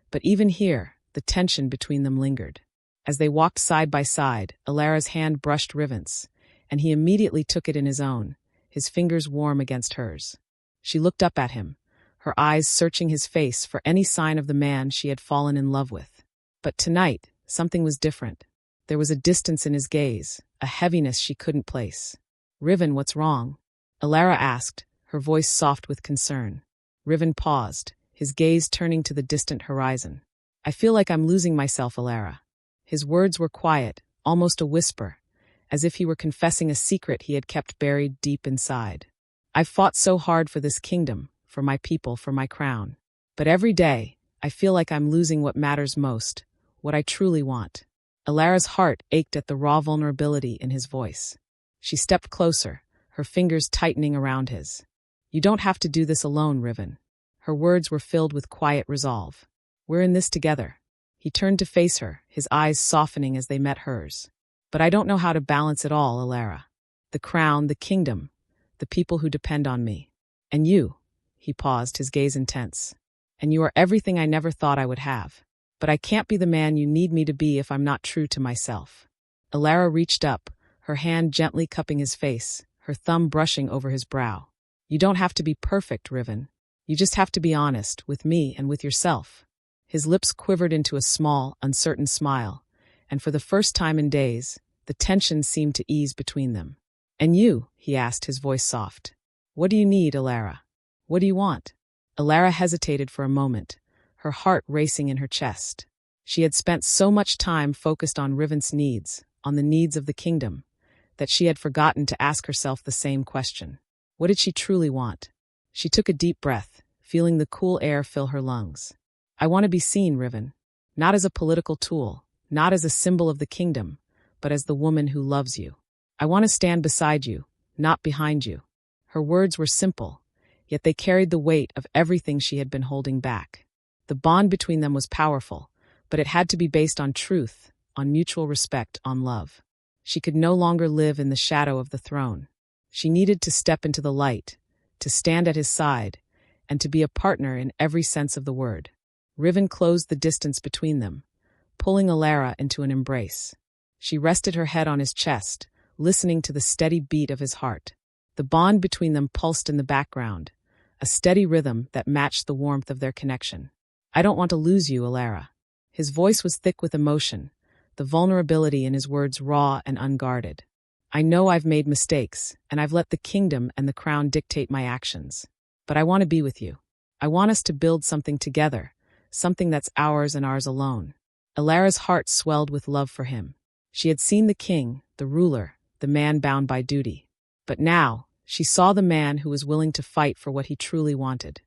But even here, the tension between them lingered. As they walked side by side, Elara's hand brushed Riven's, and he immediately took it in his own, his fingers warm against hers. She looked up at him, her eyes searching his face for any sign of the man she had fallen in love with. But tonight, something was different. There was a distance in his gaze, a heaviness she couldn't place. "Riven, what's wrong?" Elara asked, her voice soft with concern. Riven paused, his gaze turning to the distant horizon. "I feel like I'm losing myself, Elara." His words were quiet, almost a whisper, as if he were confessing a secret he had kept buried deep inside. "I've fought so hard for this kingdom, for my people, for my crown. But every day, I feel like I'm losing what matters most, what I truly want." Elara's heart ached at the raw vulnerability in his voice. She stepped closer, her fingers tightening around his. "You don't have to do this alone, Riven." Her words were filled with quiet resolve. "We're in this together." He turned to face her, his eyes softening as they met hers. "But I don't know how to balance it all, Elara. The crown, the kingdom, the people who depend on me. And you." He paused, his gaze intense. "And you are everything I never thought I would have. But I can't be the man you need me to be if I'm not true to myself." Elara reached up, her hand gently cupping his face, her thumb brushing over his brow. "You don't have to be perfect, Riven. You just have to be honest, with me and with yourself." His lips quivered into a small, uncertain smile, and for the first time in days, the tension seemed to ease between them. "And you?" he asked, his voice soft. "What do you need, Elara? What do you want?" Elara hesitated for a moment, her heart racing in her chest. She had spent so much time focused on Riven's needs, on the needs of the kingdom, that she had forgotten to ask herself the same question. What did she truly want? She took a deep breath, feeling the cool air fill her lungs. "I want to be seen, Riven. Not as a political tool, not as a symbol of the kingdom, but as the woman who loves you. I want to stand beside you, not behind you." Her words were simple, yet they carried the weight of everything she had been holding back. The bond between them was powerful, but it had to be based on truth, on mutual respect, on love. She could no longer live in the shadow of the throne. She needed to step into the light, to stand at his side, and to be a partner in every sense of the word. Riven closed the distance between them, pulling Elara into an embrace. She rested her head on his chest, listening to the steady beat of his heart. The bond between them pulsed in the background, a steady rhythm that matched the warmth of their connection. "I don't want to lose you, Elara." His voice was thick with emotion, the vulnerability in his words raw and unguarded. "I know I've made mistakes, and I've let the kingdom and the crown dictate my actions. But I want to be with you. I want us to build something together, something that's ours and ours alone." Elara's heart swelled with love for him. She had seen the king, the ruler, the man bound by duty. But now, she saw the man who was willing to fight for what he truly wanted.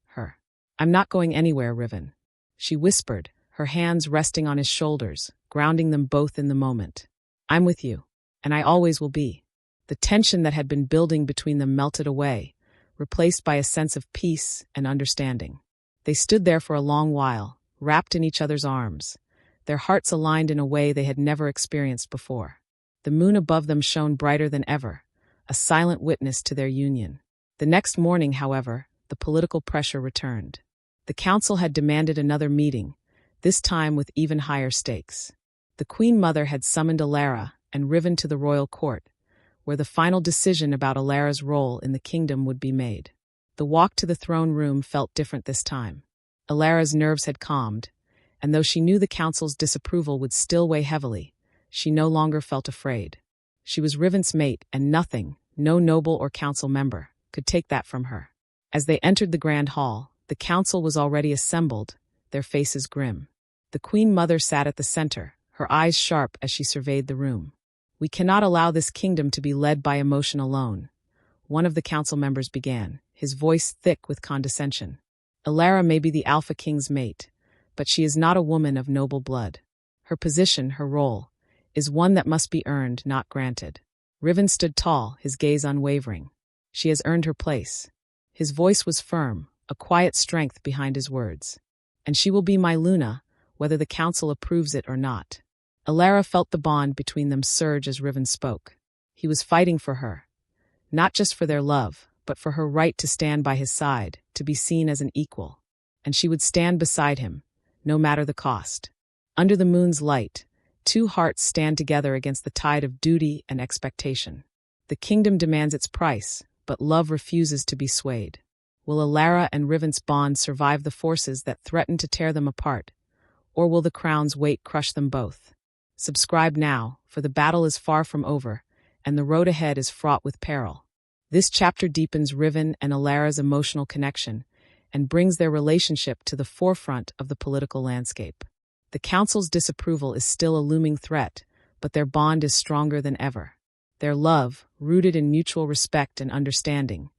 Her. "I'm not going anywhere, Riven," she whispered, her hands resting on his shoulders, grounding them both in the moment. "I'm with you, and I always will be." The tension that had been building between them melted away, replaced by a sense of peace and understanding. They stood there for a long while, wrapped in each other's arms, their hearts aligned in a way they had never experienced before. The moon above them shone brighter than ever, a silent witness to their union. The next morning, however, the political pressure returned. The council had demanded another meeting, this time with even higher stakes. The Queen Mother had summoned Elara and Riven to the royal court, where the final decision about Elara's role in the kingdom would be made. The walk to the throne room felt different this time. Elara's nerves had calmed, and though she knew the council's disapproval would still weigh heavily, she no longer felt afraid. She was Riven's mate, and nothing, no noble or council member, could take that from her. As they entered the grand hall, the council was already assembled, their faces grim. The Queen Mother sat at the center, her eyes sharp as she surveyed the room. "We cannot allow this kingdom to be led by emotion alone," one of the council members began, his voice thick with condescension. "Elara may be the Alpha King's mate, but she is not a woman of noble blood. Her position, her role, is one that must be earned, not granted." Riven stood tall, his gaze unwavering. "She has earned her place." His voice was firm, a quiet strength behind his words. "And she will be my Luna, whether the council approves it or not." Elara felt the bond between them surge as Riven spoke. He was fighting for her, not just for their love, but for her right to stand by his side, to be seen as an equal. And she would stand beside him, no matter the cost. Under the moon's light, two hearts stand together against the tide of duty and expectation. The kingdom demands its price, but love refuses to be swayed. Will Elara and Riven's bond survive the forces that threaten to tear them apart, or will the crown's weight crush them both? Subscribe now, for the battle is far from over, and the road ahead is fraught with peril. This chapter deepens Riven and Elara's emotional connection, and brings their relationship to the forefront of the political landscape. The council's disapproval is still a looming threat, but their bond is stronger than ever. Their love, rooted in mutual respect and understanding,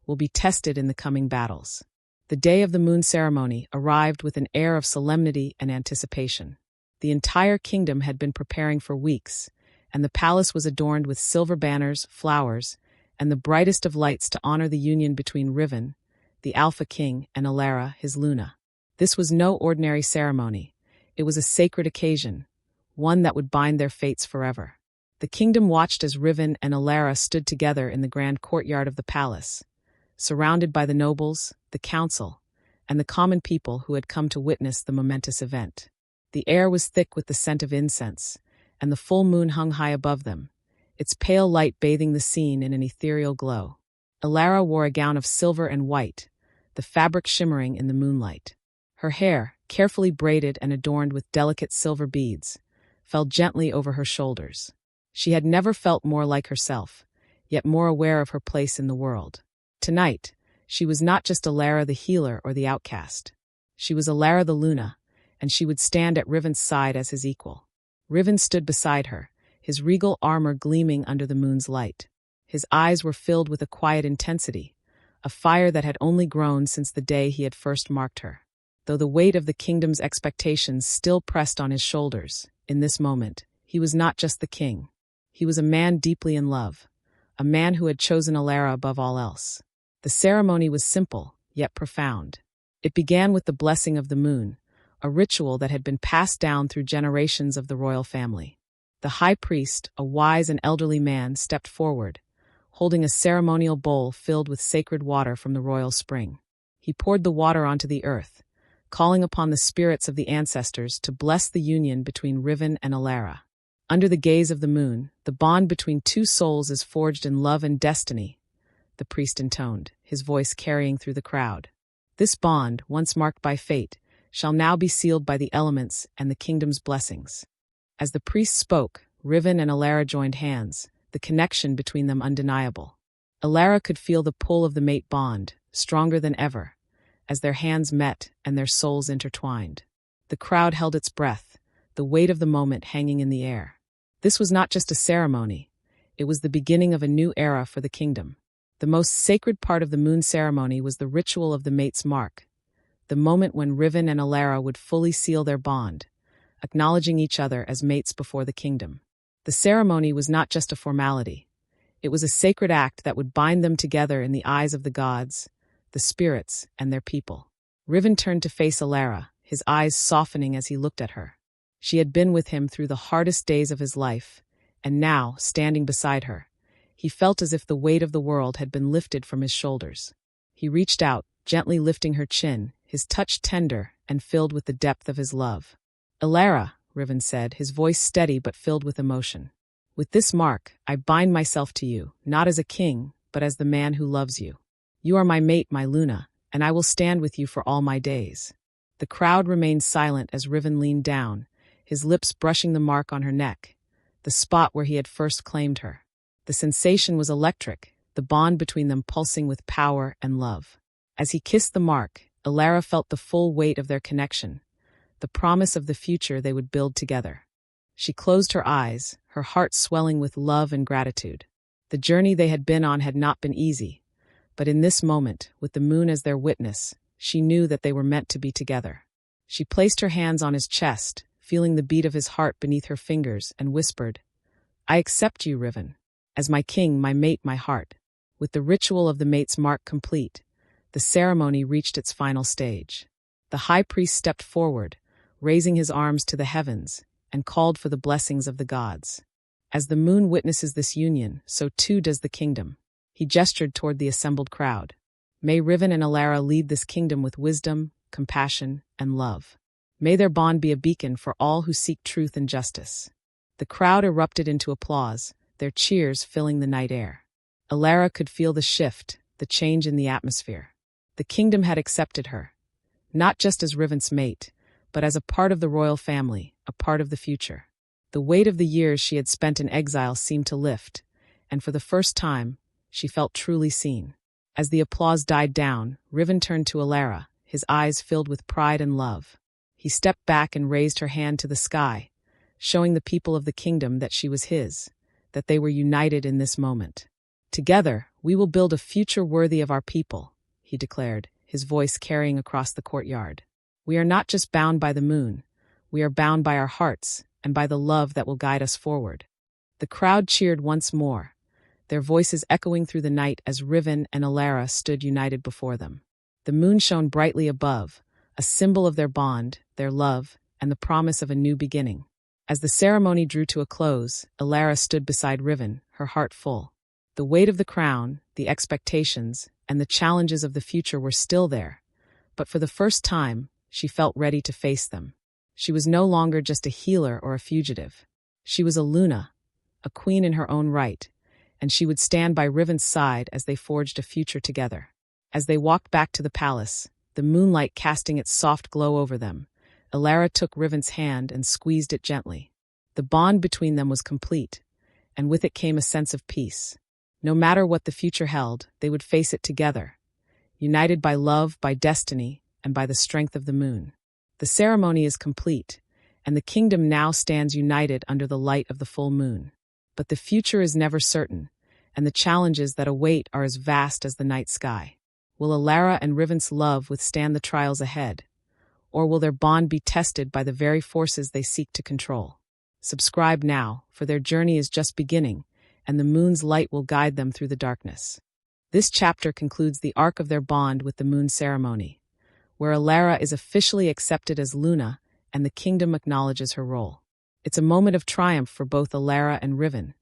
will be tested in the coming battles. The day of the moon ceremony arrived with an air of solemnity and anticipation. The entire kingdom had been preparing for weeks, and the palace was adorned with silver banners, flowers, and the brightest of lights to honor the union between Riven, the Alpha King, and Elara, his Luna. This was no ordinary ceremony. It was a sacred occasion, one that would bind their fates forever. The kingdom watched as Riven and Elara stood together in the grand courtyard of the palace, surrounded by the nobles, the council, and the common people who had come to witness the momentous event. The air was thick with the scent of incense, and the full moon hung high above them, its pale light bathing the scene in an ethereal glow. Elara wore a gown of silver and white, the fabric shimmering in the moonlight. Her hair, carefully braided and adorned with delicate silver beads, fell gently over her shoulders. She had never felt more like herself, yet more aware of her place in the world. Tonight, she was not just Elara the healer or the outcast. She was Elara the Luna, and she would stand at Riven's side as his equal. Riven stood beside her, his regal armor gleaming under the moon's light. His eyes were filled with a quiet intensity, a fire that had only grown since the day he had first marked her. Though the weight of the kingdom's expectations still pressed on his shoulders, in this moment, he was not just the king. He was a man deeply in love, a man who had chosen Elara above all else. The ceremony was simple, yet profound. It began with the blessing of the moon, a ritual that had been passed down through generations of the royal family. The high priest, a wise and elderly man, stepped forward, holding a ceremonial bowl filled with sacred water from the royal spring. He poured the water onto the earth, calling upon the spirits of the ancestors to bless the union between Riven and Elara. Under the gaze of the moon, the bond between two souls is forged in love and destiny, the priest intoned, his voice carrying through the crowd. This bond, once marked by fate, shall now be sealed by the elements and the kingdom's blessings. As the priest spoke, Riven and Elara joined hands, the connection between them undeniable. Elara could feel the pull of the mate bond, stronger than ever, as their hands met and their souls intertwined. The crowd held its breath, the weight of the moment hanging in the air. This was not just a ceremony, it was the beginning of a new era for the kingdom. The most sacred part of the moon ceremony was the ritual of the mate's mark, the moment when Riven and Elara would fully seal their bond, acknowledging each other as mates before the kingdom. The ceremony was not just a formality. It was a sacred act that would bind them together in the eyes of the gods, the spirits, and their people. Riven turned to face Elara, his eyes softening as he looked at her. She had been with him through the hardest days of his life, and now, standing beside her, he felt as if the weight of the world had been lifted from his shoulders. He reached out, gently lifting her chin, his touch tender and filled with the depth of his love. "Elara," Riven said, his voice steady but filled with emotion. "With this mark, I bind myself to you, not as a king, but as the man who loves you. You are my mate, my Luna, and I will stand with you for all my days." The crowd remained silent as Riven leaned down, his lips brushing the mark on her neck, the spot where he had first claimed her. The sensation was electric, the bond between them pulsing with power and love. As he kissed the mark, Elara felt the full weight of their connection, the promise of the future they would build together. She closed her eyes, her heart swelling with love and gratitude. The journey they had been on had not been easy, but in this moment, with the moon as their witness, she knew that they were meant to be together. She placed her hands on his chest, feeling the beat of his heart beneath her fingers, and whispered, "I accept you, Riven, as my king, my mate, my heart." With the ritual of the mate's mark complete, the ceremony reached its final stage. The high priest stepped forward, raising his arms to the heavens, and called for the blessings of the gods. As the moon witnesses this union, so too does the kingdom. He gestured toward the assembled crowd. "May Riven and Elara lead this kingdom with wisdom, compassion, and love. May their bond be a beacon for all who seek truth and justice." The crowd erupted into applause, their cheers filling the night air. Elara could feel the shift, the change in the atmosphere. The kingdom had accepted her, not just as Riven's mate, but as a part of the royal family, a part of the future. The weight of the years she had spent in exile seemed to lift, and for the first time, she felt truly seen. As the applause died down, Riven turned to Elara, his eyes filled with pride and love. He stepped back and raised her hand to the sky, showing the people of the kingdom that she was his, that they were united in this moment. "Together, we will build a future worthy of our people," he declared, his voice carrying across the courtyard. "We are not just bound by the moon, we are bound by our hearts and by the love that will guide us forward." The crowd cheered once more, their voices echoing through the night as Riven and Elara stood united before them. The moon shone brightly above, a symbol of their bond, their love, and the promise of a new beginning. As the ceremony drew to a close, Elara stood beside Riven, her heart full. The weight of the crown, the expectations, and the challenges of the future were still there, but for the first time, she felt ready to face them. She was no longer just a healer or a fugitive. She was a Luna, a queen in her own right, and she would stand by Riven's side as they forged a future together. As they walked back to the palace, the moonlight casting its soft glow over them, Elara took Riven's hand and squeezed it gently. The bond between them was complete, and with it came a sense of peace. No matter what the future held, they would face it together, united by love, by destiny, and by the strength of the moon. The ceremony is complete, and the kingdom now stands united under the light of the full moon. But the future is never certain, and the challenges that await are as vast as the night sky. Will Elara and Riven's love withstand the trials ahead, or will their bond be tested by the very forces they seek to control? Subscribe now, for their journey is just beginning, and the moon's light will guide them through the darkness. This chapter concludes the arc of their bond with the moon ceremony, where Elara is officially accepted as Luna and the kingdom acknowledges her role. It's a moment of triumph for both Elara and Riven.